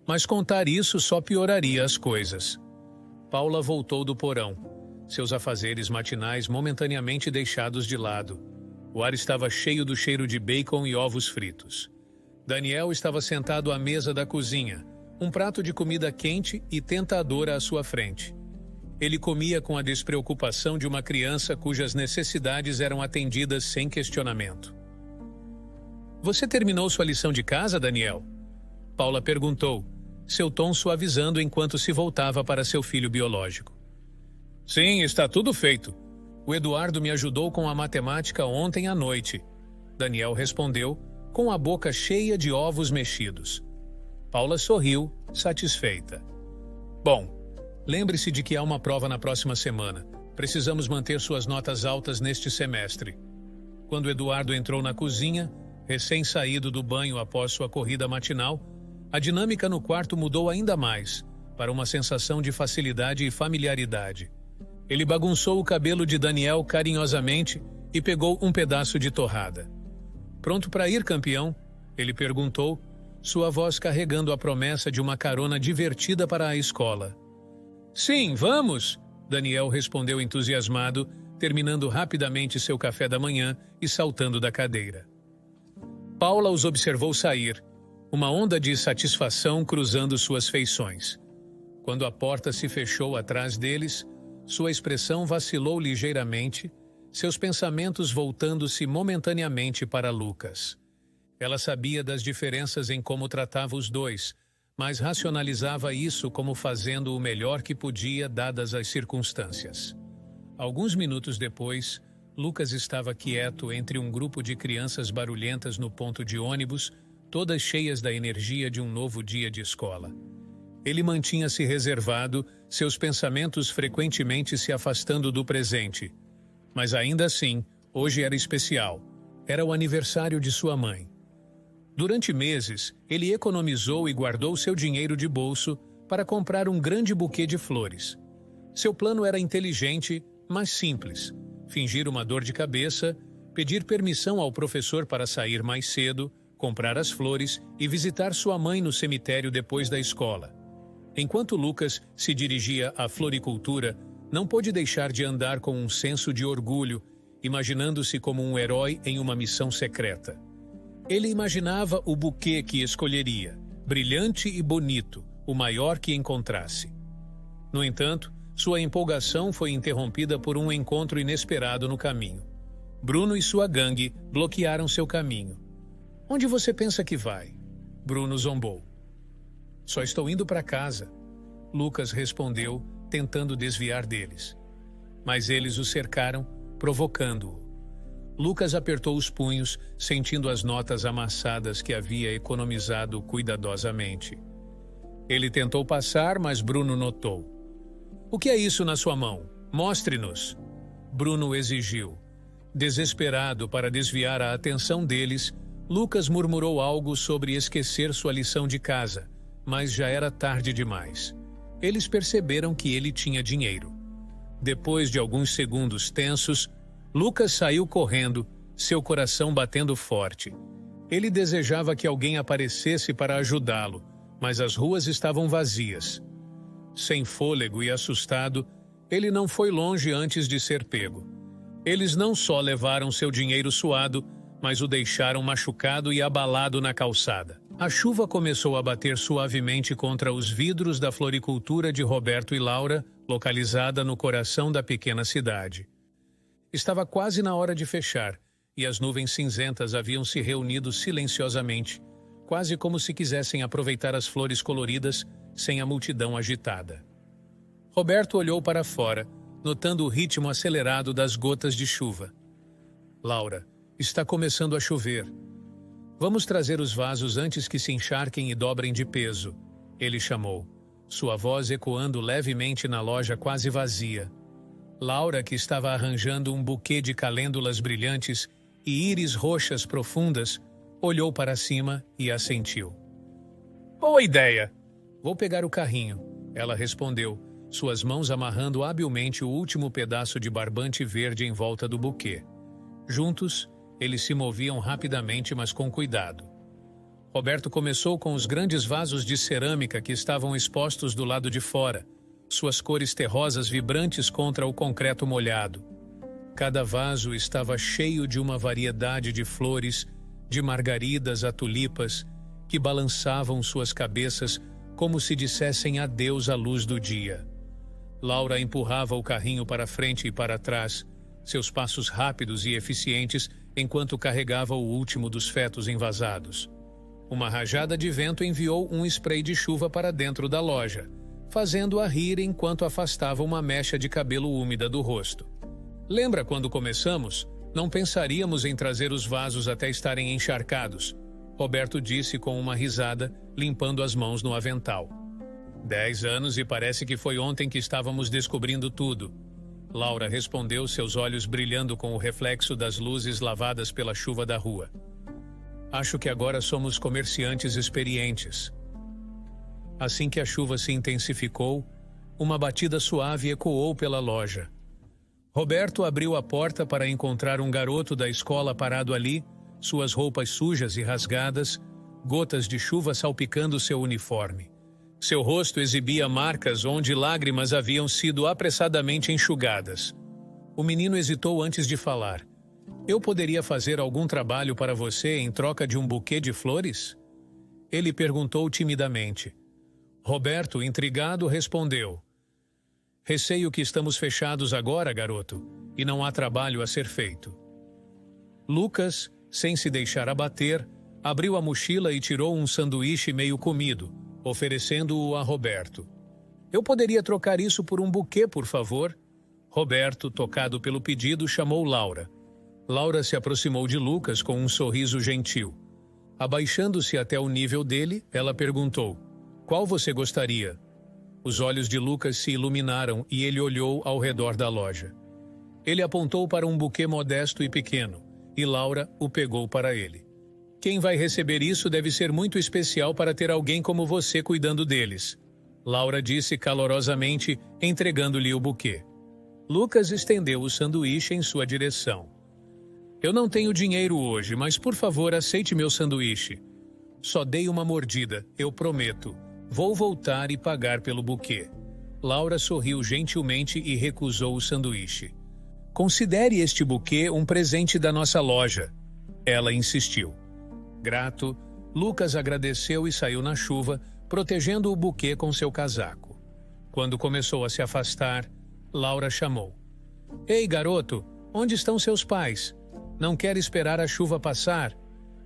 mas contar isso só pioraria as coisas. Paula voltou do porão, seus afazeres matinais momentaneamente deixados de lado. O ar estava cheio do cheiro de bacon e ovos fritos. Daniel estava sentado à mesa da cozinha, um prato de comida quente e tentadora à sua frente. Ele comia com a despreocupação de uma criança cujas necessidades eram atendidas sem questionamento. Você terminou sua lição de casa, Daniel? Paula perguntou, seu tom suavizando enquanto se voltava para seu filho biológico. Sim, está tudo feito. O Eduardo me ajudou com a matemática ontem à noite. Daniel respondeu, com a boca cheia de ovos mexidos. Paula sorriu, satisfeita. Bom, lembre-se de que há uma prova na próxima semana. Precisamos manter suas notas altas neste semestre. Quando Eduardo entrou na cozinha, recém-saído do banho após sua corrida matinal, a dinâmica no quarto mudou ainda mais, para uma sensação de facilidade e familiaridade. Ele bagunçou o cabelo de Daniel carinhosamente e pegou um pedaço de torrada. Pronto para ir, campeão? Ele perguntou, sua voz carregando a promessa de uma carona divertida para a escola. Sim, vamos! Daniel respondeu entusiasmado, terminando rapidamente seu café da manhã e saltando da cadeira. Paula os observou sair, uma onda de satisfação cruzando suas feições. Quando a porta se fechou atrás deles, sua expressão vacilou ligeiramente, seus pensamentos voltando-se momentaneamente para Lucas. Ela sabia das diferenças em como tratava os dois, mas racionalizava isso como fazendo o melhor que podia dadas as circunstâncias. Alguns minutos depois, Lucas estava quieto entre um grupo de crianças barulhentas no ponto de ônibus, todas cheias da energia de um novo dia de escola. Ele mantinha-se reservado, seus pensamentos frequentemente se afastando do presente. Mas ainda assim, hoje era especial. Era o aniversário de sua mãe. Durante meses, ele economizou e guardou seu dinheiro de bolso para comprar um grande buquê de flores. Seu plano era inteligente, mas simples. Fingir uma dor de cabeça, pedir permissão ao professor para sair mais cedo, comprar as flores e visitar sua mãe no cemitério depois da escola. Enquanto Lucas se dirigia à floricultura, não pôde deixar de andar com um senso de orgulho, imaginando-se como um herói em uma missão secreta. Ele imaginava o buquê que escolheria, brilhante e bonito, o maior que encontrasse. No entanto, sua empolgação foi interrompida por um encontro inesperado no caminho. Bruno e sua gangue bloquearam seu caminho. Onde você pensa que vai? Bruno zombou. Só estou indo para casa. Lucas respondeu, tentando desviar deles. Mas eles o cercaram, provocando-o. Lucas apertou os punhos, sentindo as notas amassadas que havia economizado cuidadosamente. Ele tentou passar, mas Bruno notou. O que é isso na sua mão? Mostre-nos. Bruno exigiu. Desesperado para desviar a atenção deles, Lucas murmurou algo sobre esquecer sua lição de casa, mas já era tarde demais. Eles perceberam que ele tinha dinheiro. Depois de alguns segundos tensos, Lucas saiu correndo, seu coração batendo forte. Ele desejava que alguém aparecesse para ajudá-lo, mas as ruas estavam vazias. Sem fôlego e assustado, ele não foi longe antes de ser pego. Eles não só levaram seu dinheiro suado, mas o deixaram machucado e abalado na calçada. A chuva começou a bater suavemente contra os vidros da floricultura de Roberto e Laura, localizada no coração da pequena cidade. Estava quase na hora de fechar, e as nuvens cinzentas haviam se reunido silenciosamente, quase como se quisessem aproveitar as flores coloridas sem a multidão agitada. Roberto olhou para fora, notando o ritmo acelerado das gotas de chuva. Laura, está começando a chover. Vamos trazer os vasos antes que se encharquem e dobrem de peso, ele chamou, sua voz ecoando levemente na loja quase vazia. Laura, que estava arranjando um buquê de calêndulas brilhantes e íris roxas profundas, olhou para cima e assentiu. Boa ideia! Vou pegar o carrinho, ela respondeu, suas mãos amarrando habilmente o último pedaço de barbante verde em volta do buquê. Juntos, eles se moviam rapidamente, mas com cuidado. Roberto começou com os grandes vasos de cerâmica que estavam expostos do lado de fora, suas cores terrosas vibrantes contra o concreto molhado. Cada vaso estava cheio de uma variedade de flores, de margaridas a tulipas, que balançavam suas cabeças como se dissessem adeus à luz do dia. Laura empurrava o carrinho para frente e para trás, seus passos rápidos e eficientes enquanto carregava o último dos fetos envasados. Uma rajada de vento enviou um spray de chuva para dentro da loja, fazendo-a rir enquanto afastava uma mecha de cabelo úmida do rosto. Lembra quando começamos? Não pensaríamos em trazer os vasos até estarem encharcados, Roberto disse com uma risada, limpando as mãos no avental. 10 anos e parece que foi ontem que estávamos descobrindo tudo. Laura respondeu, seus olhos brilhando com o reflexo das luzes lavadas pela chuva da rua. Acho que agora somos comerciantes experientes. Assim que a chuva se intensificou, uma batida suave ecoou pela loja. Roberto abriu a porta para encontrar um garoto da escola parado ali, suas roupas sujas e rasgadas, gotas de chuva salpicando seu uniforme. Seu rosto exibia marcas onde lágrimas haviam sido apressadamente enxugadas. O menino hesitou antes de falar. Eu poderia fazer algum trabalho para você em troca de um buquê de flores? Ele perguntou timidamente. Roberto, intrigado, respondeu. Receio que estamos fechados agora, garoto, e não há trabalho a ser feito. Lucas, sem se deixar abater, abriu a mochila e tirou um sanduíche meio comido, oferecendo-o a Roberto. Eu poderia trocar isso por um buquê, por favor? Roberto, tocado pelo pedido, chamou Laura. Laura se aproximou de Lucas com um sorriso gentil. Abaixando-se até o nível dele, ela perguntou, qual você gostaria? Os olhos de Lucas se iluminaram e ele olhou ao redor da loja. Ele apontou para um buquê modesto e pequeno, e Laura o pegou para ele. Quem vai receber isso deve ser muito especial para ter alguém como você cuidando deles. Laura disse calorosamente, entregando-lhe o buquê. Lucas estendeu o sanduíche em sua direção. Eu não tenho dinheiro hoje, mas por favor aceite meu sanduíche. Só dei uma mordida, eu prometo. Vou voltar e pagar pelo buquê. Laura sorriu gentilmente e recusou o sanduíche. Considere este buquê um presente da nossa loja. Ela insistiu. Grato, Lucas agradeceu e saiu na chuva, protegendo o buquê com seu casaco. Quando começou a se afastar, Laura chamou. Ei, garoto, onde estão seus pais? Não quer esperar a chuva passar?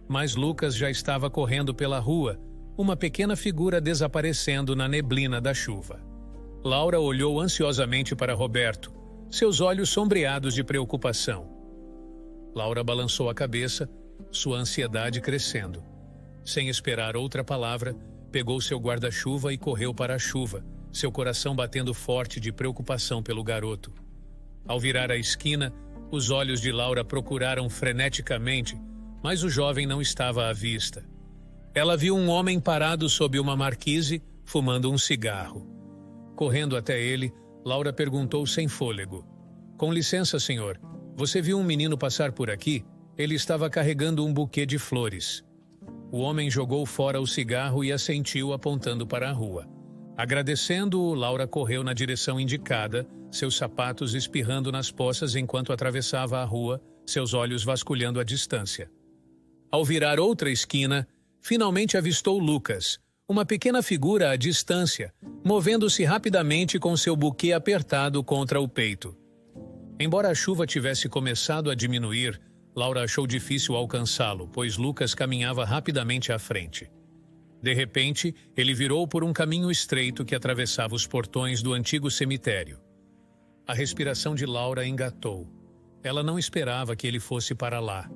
Mas Lucas já estava correndo pela rua, uma pequena figura desaparecendo na neblina da chuva. Laura olhou ansiosamente para Roberto, seus olhos sombreados de preocupação. Laura balançou a cabeça, sua ansiedade crescendo. Sem esperar outra palavra, pegou seu guarda-chuva e correu para a chuva, seu coração batendo forte de preocupação pelo garoto. Ao virar a esquina, os olhos de Laura procuraram freneticamente, mas o jovem não estava à vista. Ela viu um homem parado sob uma marquise, fumando um cigarro. Correndo até ele, Laura perguntou sem fôlego. Com licença, senhor, você viu um menino passar por aqui? Ele estava carregando um buquê de flores. O homem jogou fora o cigarro e assentiu apontando para a rua. Agradecendo-o, Laura correu na direção indicada, seus sapatos espirrando nas poças enquanto atravessava a rua, seus olhos vasculhando a distância. Ao virar outra esquina, finalmente avistou Lucas, uma pequena figura à distância, movendo-se rapidamente com seu buquê apertado contra o peito. Embora a chuva tivesse começado a diminuir, Laura achou difícil alcançá-lo, pois Lucas caminhava rapidamente à frente. De repente, ele virou por um caminho estreito que atravessava os portões do antigo cemitério. A respiração de Laura engatou. Ela não esperava que ele fosse para lá.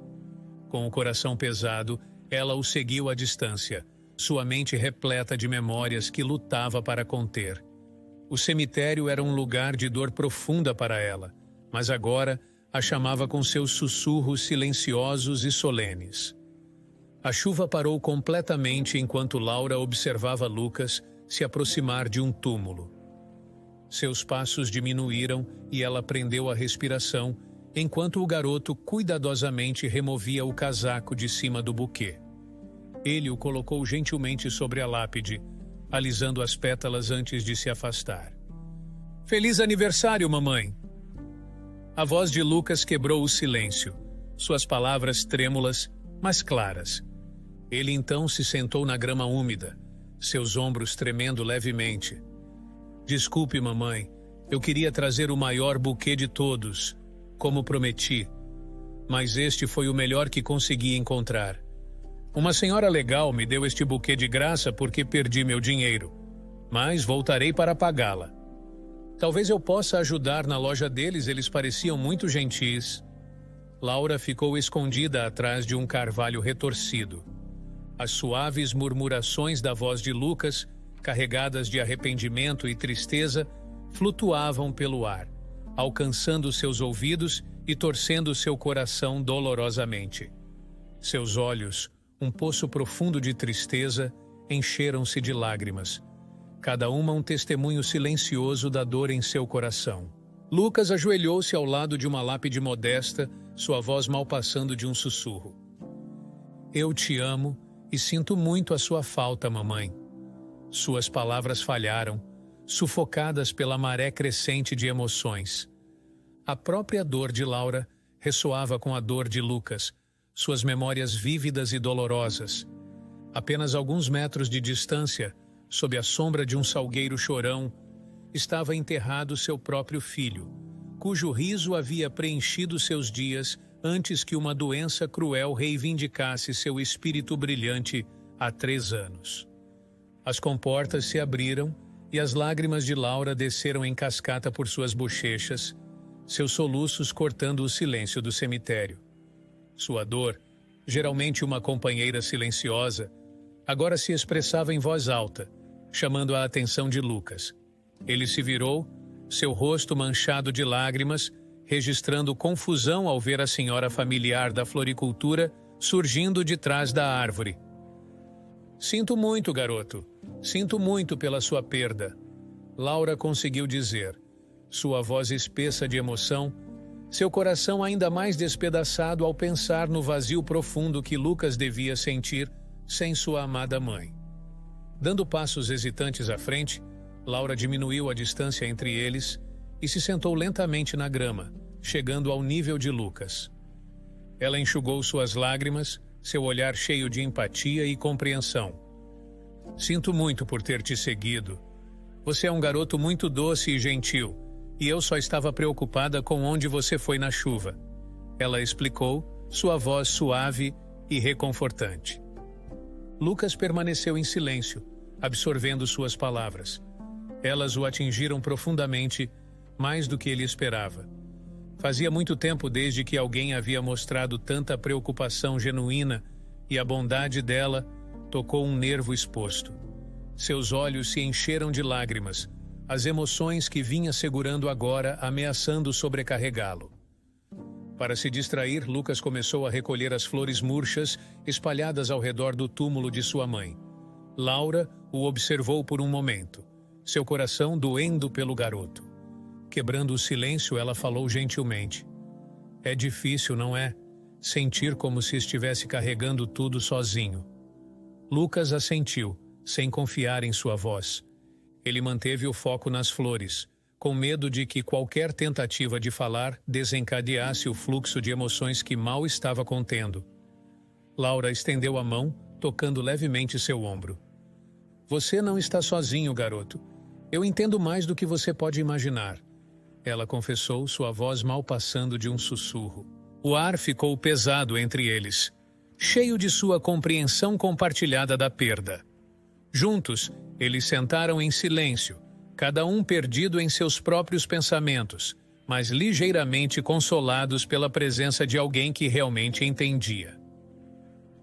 Com o coração pesado, ela o seguiu à distância, sua mente repleta de memórias que lutava para conter. O cemitério era um lugar de dor profunda para ela, mas agora a chamava com seus sussurros silenciosos e solenes. A chuva parou completamente enquanto Laura observava Lucas se aproximar de um túmulo. Seus passos diminuíram e ela prendeu a respiração, enquanto o garoto cuidadosamente removia o casaco de cima do buquê. Ele o colocou gentilmente sobre a lápide, alisando as pétalas antes de se afastar. Feliz aniversário, mamãe! A voz de Lucas quebrou o silêncio, suas palavras trêmulas, mas claras. Ele então se sentou na grama úmida, seus ombros tremendo levemente. Desculpe, mamãe, eu queria trazer o maior buquê de todos, como prometi, mas este foi o melhor que consegui encontrar. Uma senhora legal me deu este buquê de graça porque perdi meu dinheiro, mas voltarei para pagá-la. Talvez eu possa ajudar na loja deles, eles pareciam muito gentis. Laura ficou escondida atrás de um carvalho retorcido. As suaves murmurações da voz de Lucas, carregadas de arrependimento e tristeza, flutuavam pelo ar, alcançando seus ouvidos e torcendo seu coração dolorosamente. Seus olhos, um poço profundo de tristeza, encheram-se de lágrimas. Cada uma um testemunho silencioso da dor em seu coração. Lucas ajoelhou-se ao lado de uma lápide modesta, sua voz mal passando de um sussurro. Eu te amo e sinto muito a sua falta, mamãe. Suas palavras falharam, sufocadas pela maré crescente de emoções. A própria dor de Laura ressoava com a dor de Lucas, suas memórias vívidas e dolorosas. Apenas alguns metros de distância, sob a sombra de um salgueiro chorão, estava enterrado seu próprio filho, cujo riso havia preenchido seus dias antes que uma doença cruel reivindicasse seu espírito brilhante há 3 anos. As comportas se abriram e as lágrimas de Laura desceram em cascata por suas bochechas, seus soluços cortando o silêncio do cemitério. Sua dor, geralmente uma companheira silenciosa, agora se expressava em voz alta, chamando a atenção de Lucas. Ele se virou, seu rosto manchado de lágrimas, registrando confusão ao ver a senhora familiar da floricultura surgindo de trás da árvore. Sinto muito, garoto. Sinto muito pela sua perda. Laura conseguiu dizer, sua voz espessa de emoção, seu coração ainda mais despedaçado ao pensar no vazio profundo que Lucas devia sentir sem sua amada mãe. Dando passos hesitantes à frente, Laura diminuiu a distância entre eles e se sentou lentamente na grama, chegando ao nível de Lucas. Ela enxugou suas lágrimas, seu olhar cheio de empatia e compreensão. Sinto muito por ter te seguido. Você é um garoto muito doce e gentil, e eu só estava preocupada com onde você foi na chuva. Ela explicou, sua voz suave e reconfortante. Lucas permaneceu em silêncio, absorvendo suas palavras. Elas o atingiram profundamente, mais do que ele esperava. Fazia muito tempo desde que alguém havia mostrado tanta preocupação genuína e a bondade dela tocou um nervo exposto. Seus olhos se encheram de lágrimas, as emoções que vinha segurando agora ameaçando sobrecarregá-lo. Para se distrair, Lucas começou a recolher as flores murchas espalhadas ao redor do túmulo de sua mãe. Laura o observou por um momento, seu coração doendo pelo garoto. Quebrando o silêncio, ela falou gentilmente. É difícil, não é? Sentir como se estivesse carregando tudo sozinho. Lucas assentiu, sem confiar em sua voz. Ele manteve o foco nas flores, com medo de que qualquer tentativa de falar desencadeasse o fluxo de emoções que mal estava contendo. Laura estendeu a mão, tocando levemente seu ombro. Você não está sozinho, garoto. Eu entendo mais do que você pode imaginar. Ela confessou, sua voz mal passando de um sussurro. O ar ficou pesado entre eles, cheio de sua compreensão compartilhada da perda. Juntos, eles sentaram em silêncio, cada um perdido em seus próprios pensamentos, mas ligeiramente consolados pela presença de alguém que realmente entendia.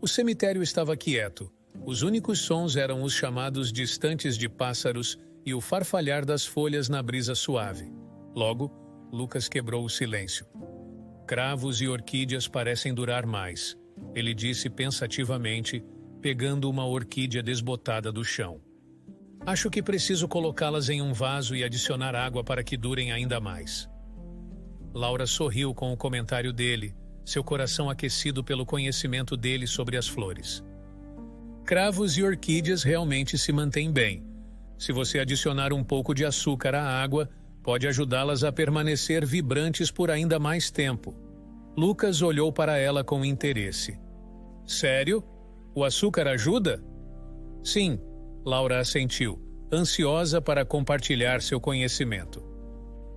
O cemitério estava quieto. Os únicos sons eram os chamados distantes de pássaros e o farfalhar das folhas na brisa suave. Logo, Lucas quebrou o silêncio. Cravos e orquídeas parecem durar mais, ele disse pensativamente, pegando uma orquídea desbotada do chão. Acho que preciso colocá-las em um vaso e adicionar água para que durem ainda mais. Laura sorriu com o comentário dele, seu coração aquecido pelo conhecimento dele sobre as flores. Cravos e orquídeas realmente se mantêm bem. Se você adicionar um pouco de açúcar à água, pode ajudá-las a permanecer vibrantes por ainda mais tempo. Lucas olhou para ela com interesse. Sério? O açúcar ajuda? Sim, Laura assentiu, ansiosa para compartilhar seu conhecimento.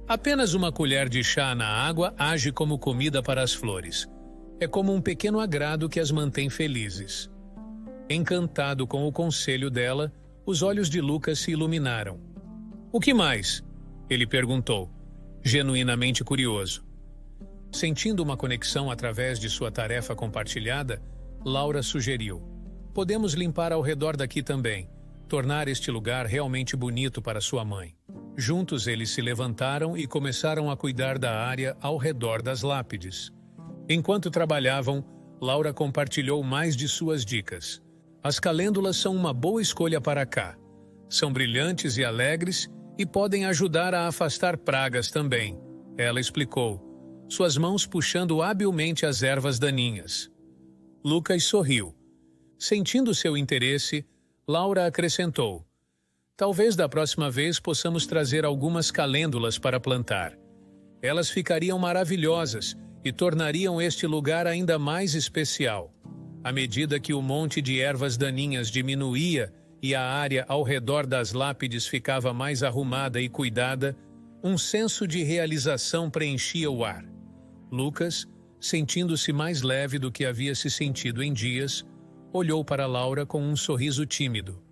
Apenas uma colher de chá na água age como comida para as flores. É como um pequeno agrado que as mantém felizes. Encantado com o conselho dela, os olhos de Lucas se iluminaram. O que mais? Ele perguntou, genuinamente curioso. Sentindo uma conexão através de sua tarefa compartilhada, Laura sugeriu: podemos limpar ao redor daqui também, tornar este lugar realmente bonito para sua mãe. Juntos eles se levantaram e começaram a cuidar da área ao redor das lápides. Enquanto trabalhavam, Laura compartilhou mais de suas dicas. As calêndulas são uma boa escolha para cá. São brilhantes e alegres e podem ajudar a afastar pragas também, ela explicou, suas mãos puxando habilmente as ervas daninhas. Lucas sorriu. Sentindo seu interesse, Laura acrescentou: talvez da próxima vez possamos trazer algumas calêndulas para plantar. Elas ficariam maravilhosas e tornariam este lugar ainda mais especial. À medida que o monte de ervas daninhas diminuía e a área ao redor das lápides ficava mais arrumada e cuidada, um senso de realização preenchia o ar. Lucas, sentindo-se mais leve do que havia se sentido em dias, olhou para Laura com um sorriso tímido.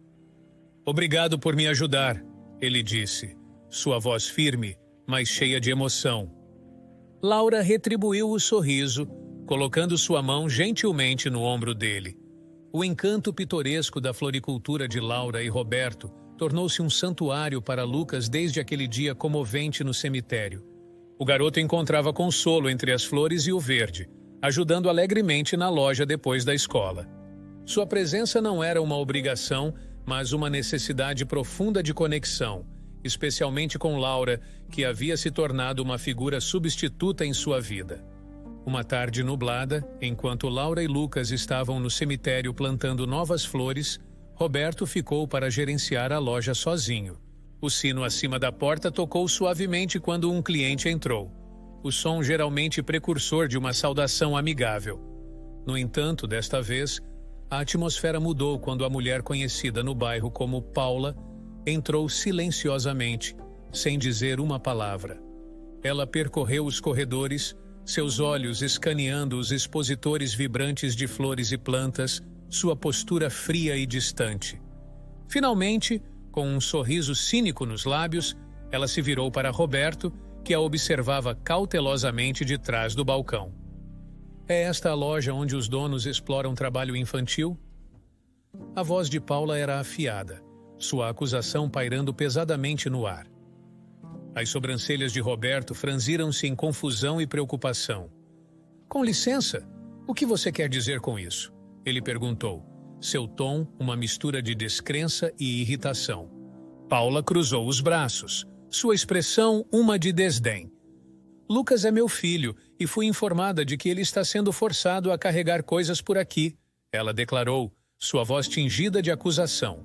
Obrigado por me ajudar, ele disse, sua voz firme, mas cheia de emoção. Laura retribuiu o sorriso, colocando sua mão gentilmente no ombro dele. O encanto pitoresco da floricultura de Laura e Roberto tornou-se um santuário para Lucas desde aquele dia comovente no cemitério. O garoto encontrava consolo entre as flores e o verde, ajudando alegremente na loja depois da escola. Sua presença não era uma obrigação, mas uma necessidade profunda de conexão, especialmente com Laura, que havia se tornado uma figura substituta em sua vida. Uma tarde nublada, enquanto Laura e Lucas estavam no cemitério plantando novas flores, Roberto ficou para gerenciar a loja sozinho. O sino acima da porta tocou suavemente quando um cliente entrou. O som geralmente precursor de uma saudação amigável. No entanto, desta vez, a atmosfera mudou quando a mulher conhecida no bairro como Paula entrou silenciosamente, sem dizer uma palavra. Ela percorreu os corredores, seus olhos escaneando os expositores vibrantes de flores e plantas, sua postura fria e distante. Finalmente, com um sorriso cínico nos lábios, ela se virou para Roberto, que a observava cautelosamente de trás do balcão. É esta a loja onde os donos exploram trabalho infantil? A voz de Paula era afiada, sua acusação pairando pesadamente no ar. As sobrancelhas de Roberto franziram-se em confusão e preocupação. Com licença, o que você quer dizer com isso? Ele perguntou, seu tom uma mistura de descrença e irritação. Paula cruzou os braços, sua expressão uma de desdém. Lucas é meu filho e fui informada de que ele está sendo forçado a carregar coisas por aqui, ela declarou, sua voz tingida de acusação.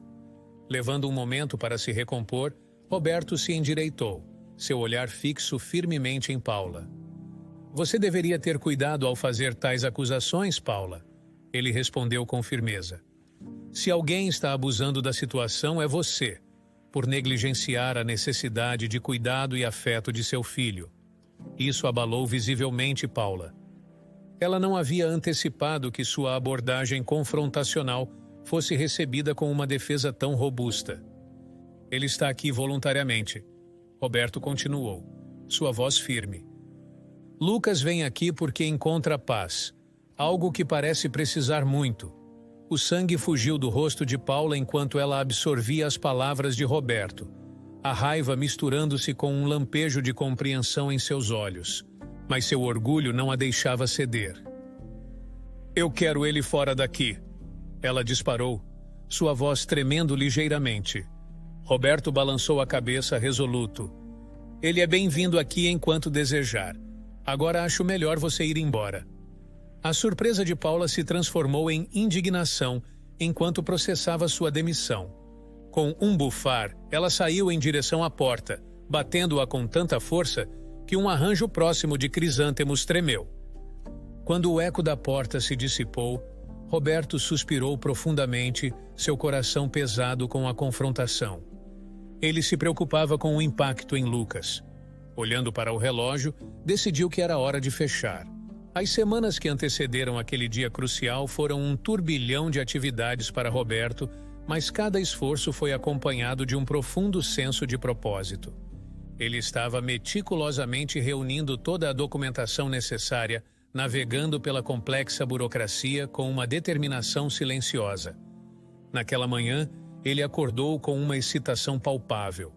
Levando um momento para se recompor, Roberto se endireitou, seu olhar fixo firmemente em Paula. Você deveria ter cuidado ao fazer tais acusações, Paula, ele respondeu com firmeza. Se alguém está abusando da situação é você, por negligenciar a necessidade de cuidado e afeto de seu filho. Isso abalou visivelmente Paula. Ela não havia antecipado que sua abordagem confrontacional fosse recebida com uma defesa tão robusta. Ele está aqui voluntariamente. Roberto continuou, sua voz firme. Lucas vem aqui porque encontra paz, algo que parece precisar muito. O sangue fugiu do rosto de Paula enquanto ela absorvia as palavras de Roberto, a raiva misturando-se com um lampejo de compreensão em seus olhos, mas seu orgulho não a deixava ceder. Eu quero ele fora daqui, ela disparou, sua voz tremendo ligeiramente. Roberto balançou a cabeça resoluto. Ele é bem-vindo aqui enquanto desejar. Agora acho melhor você ir embora. A surpresa de Paula se transformou em indignação enquanto processava sua demissão. Com um bufar, ela saiu em direção à porta, batendo-a com tanta força que um arranjo próximo de crisântemos tremeu. Quando o eco da porta se dissipou, Roberto suspirou profundamente, seu coração pesado com a confrontação. Ele se preocupava com o impacto em Lucas. Olhando para o relógio, decidiu que era hora de fechar. As semanas que antecederam aquele dia crucial foram um turbilhão de atividades para Roberto, mas cada esforço foi acompanhado de um profundo senso de propósito. Ele estava meticulosamente reunindo toda a documentação necessária, navegando pela complexa burocracia com uma determinação silenciosa. Naquela manhã, ele acordou com uma excitação palpável.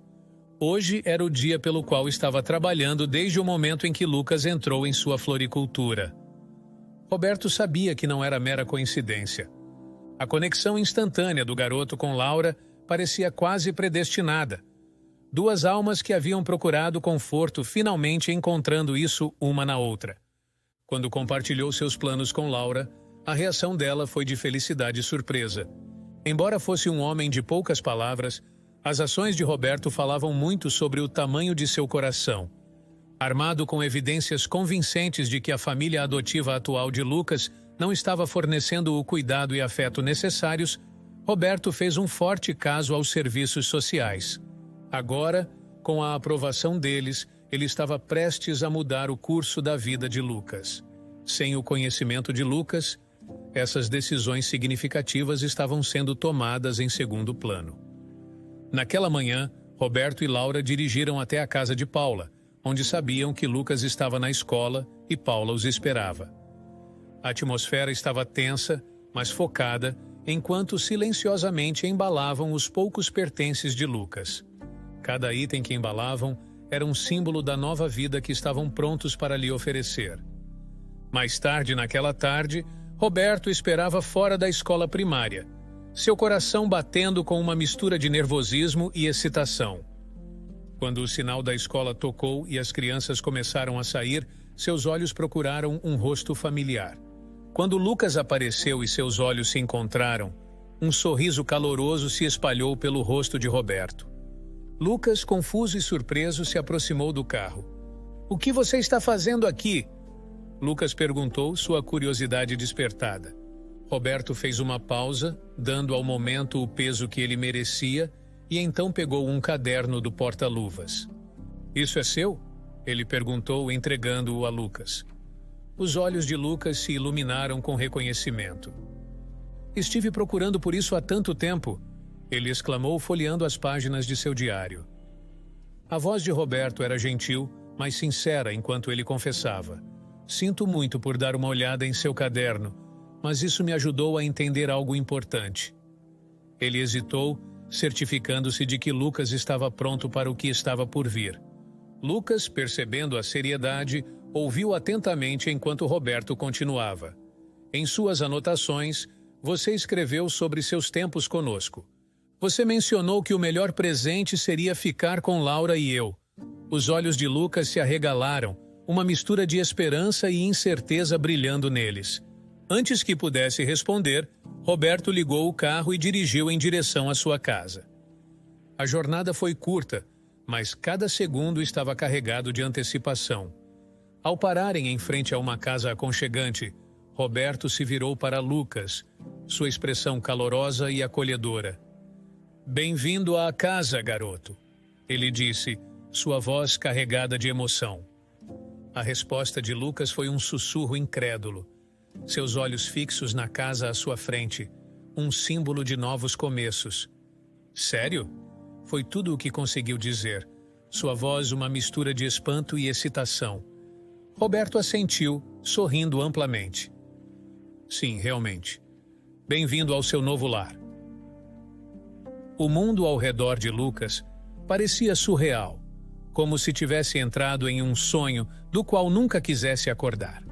Hoje era o dia pelo qual estava trabalhando desde o momento em que Lucas entrou em sua floricultura. Roberto sabia que não era mera coincidência. A conexão instantânea do garoto com Laura parecia quase predestinada. Duas almas que haviam procurado conforto finalmente encontrando isso uma na outra. Quando compartilhou seus planos com Laura, a reação dela foi de felicidade e surpresa. Embora fosse um homem de poucas palavras, as ações de Roberto falavam muito sobre o tamanho de seu coração. Armado com evidências convincentes de que a família adotiva atual de Lucas não estava fornecendo o cuidado e afeto necessários, Roberto fez um forte caso aos serviços sociais. Agora, com a aprovação deles, ele estava prestes a mudar o curso da vida de Lucas. Sem o conhecimento de Lucas, essas decisões significativas estavam sendo tomadas em segundo plano. Naquela manhã, Roberto e Laura dirigiram até a casa de Paula, onde sabiam que Lucas estava na escola e Paula os esperava. A atmosfera estava tensa, mas focada, enquanto silenciosamente embalavam os poucos pertences de Lucas. Cada item que embalavam era um símbolo da nova vida que estavam prontos para lhe oferecer. Mais tarde naquela tarde, Roberto esperava fora da escola primária, seu coração batendo com uma mistura de nervosismo e excitação. Quando o sinal da escola tocou e as crianças começaram a sair, seus olhos procuraram um rosto familiar. Quando Lucas apareceu e seus olhos se encontraram, um sorriso caloroso se espalhou pelo rosto de Roberto. Lucas, confuso e surpreso, se aproximou do carro. "O que você está fazendo aqui?" Lucas perguntou, sua curiosidade despertada. Roberto fez uma pausa, dando ao momento o peso que ele merecia, e então pegou um caderno do porta-luvas. "Isso é seu?" ele perguntou, entregando-o a Lucas. Os olhos de Lucas se iluminaram com reconhecimento. "Estive procurando por isso há tanto tempo", ele exclamou, folheando as páginas de seu diário. A voz de Roberto era gentil, mas sincera enquanto ele confessava: "Sinto muito por dar uma olhada em seu caderno, mas isso me ajudou a entender algo importante." Ele hesitou, certificando-se de que Lucas estava pronto para o que estava por vir. Lucas, percebendo a seriedade, ouviu atentamente enquanto Roberto continuava. "Em suas anotações, você escreveu sobre seus tempos conosco. Você mencionou que o melhor presente seria ficar com Laura e eu." Os olhos de Lucas se arregalaram, uma mistura de esperança e incerteza brilhando neles. Antes que pudesse responder, Roberto ligou o carro e dirigiu em direção à sua casa. A jornada foi curta, mas cada segundo estava carregado de antecipação. Ao pararem em frente a uma casa aconchegante, Roberto se virou para Lucas, sua expressão calorosa e acolhedora. "Bem-vindo à casa, garoto", ele disse, sua voz carregada de emoção. A resposta de Lucas foi um sussurro incrédulo. Seus olhos fixos na casa à sua frente, um símbolo de novos começos. "Sério?" Foi tudo o que conseguiu dizer, sua voz uma mistura de espanto e excitação. Roberto assentiu, sorrindo amplamente. "Sim, realmente. Bem-vindo ao seu novo lar." O mundo ao redor de Lucas parecia surreal, como se tivesse entrado em um sonho do qual nunca quisesse acordar.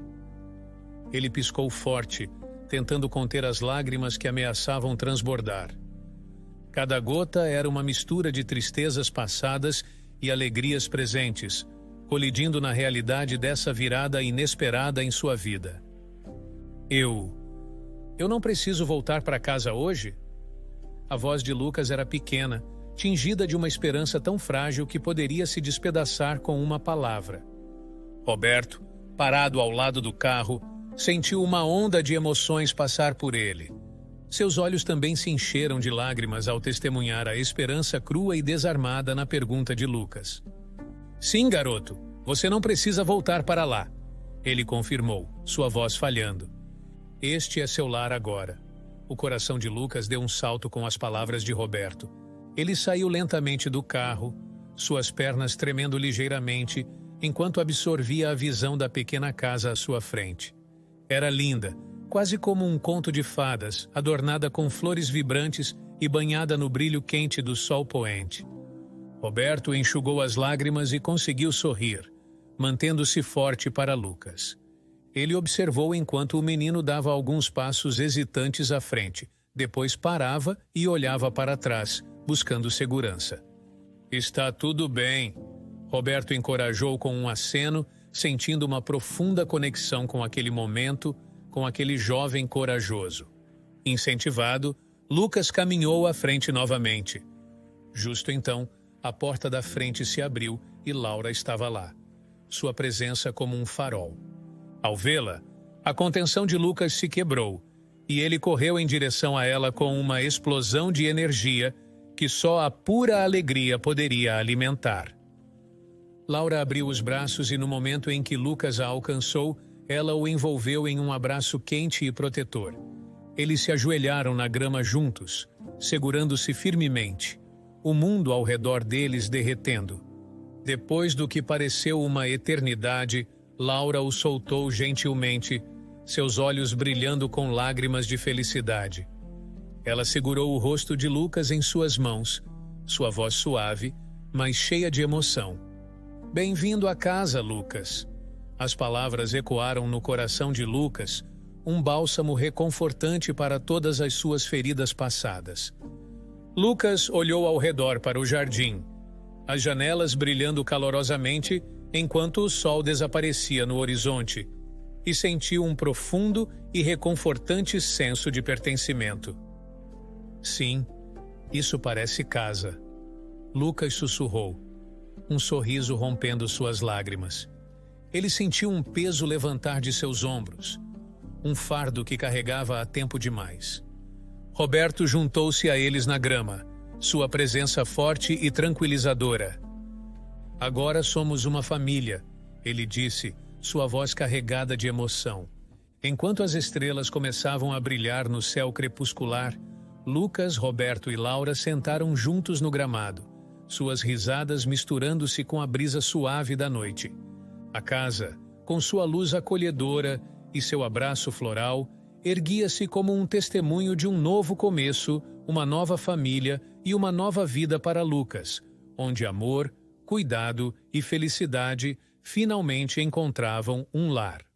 Ele piscou forte, tentando conter as lágrimas que ameaçavam transbordar. Cada gota era uma mistura de tristezas passadas e alegrias presentes, colidindo na realidade dessa virada inesperada em sua vida. Eu não preciso voltar para casa hoje?" A voz de Lucas era pequena, tingida de uma esperança tão frágil que poderia se despedaçar com uma palavra. Roberto, parado ao lado do carro, sentiu uma onda de emoções passar por ele. Seus olhos também se encheram de lágrimas ao testemunhar a esperança crua e desarmada na pergunta de Lucas. Sim, garoto, você não precisa voltar para lá, ele confirmou, sua voz falhando. Este é seu lar agora. O coração de Lucas deu um salto com as palavras de Roberto. Ele saiu lentamente do carro, suas pernas tremendo ligeiramente, enquanto absorvia a visão da pequena casa à sua frente. Era linda, quase como um conto de fadas, adornada com flores vibrantes e banhada no brilho quente do sol poente. Roberto enxugou as lágrimas e conseguiu sorrir, mantendo-se forte para Lucas. Ele observou enquanto o menino dava alguns passos hesitantes à frente, depois parava e olhava para trás, buscando segurança. Está tudo bem, Roberto encorajou com um aceno, sentindo uma profunda conexão com aquele momento, com aquele jovem corajoso. Incentivado, Lucas caminhou à frente novamente. Justo então, a porta da frente se abriu e Laura estava lá, sua presença como um farol. Ao vê-la, a contenção de Lucas se quebrou e ele correu em direção a ela com uma explosão de energia que só a pura alegria poderia alimentar. Laura abriu os braços e no momento em que Lucas a alcançou, ela o envolveu em um abraço quente e protetor. Eles se ajoelharam na grama juntos, segurando-se firmemente, o mundo ao redor deles derretendo. Depois do que pareceu uma eternidade, Laura o soltou gentilmente, seus olhos brilhando com lágrimas de felicidade. Ela segurou o rosto de Lucas em suas mãos, sua voz suave, mas cheia de emoção. Bem-vindo à casa, Lucas. As palavras ecoaram no coração de Lucas, um bálsamo reconfortante para todas as suas feridas passadas. Lucas olhou ao redor para o jardim, as janelas brilhando calorosamente enquanto o sol desaparecia no horizonte, e sentiu um profundo e reconfortante senso de pertencimento. Sim, isso parece casa. Lucas sussurrou, um sorriso rompendo suas lágrimas. Ele sentiu um peso levantar de seus ombros, um fardo que carregava há tempo demais. Roberto juntou-se a eles na grama, sua presença forte e tranquilizadora. Agora somos uma família, ele disse, sua voz carregada de emoção. Enquanto as estrelas começavam a brilhar no céu crepuscular, Lucas, Roberto e Laura sentaram juntos no gramado, suas risadas misturando-se com a brisa suave da noite. A casa, com sua luz acolhedora e seu abraço floral, erguia-se como um testemunho de um novo começo, uma nova família e uma nova vida para Lucas, onde amor, cuidado e felicidade finalmente encontravam um lar.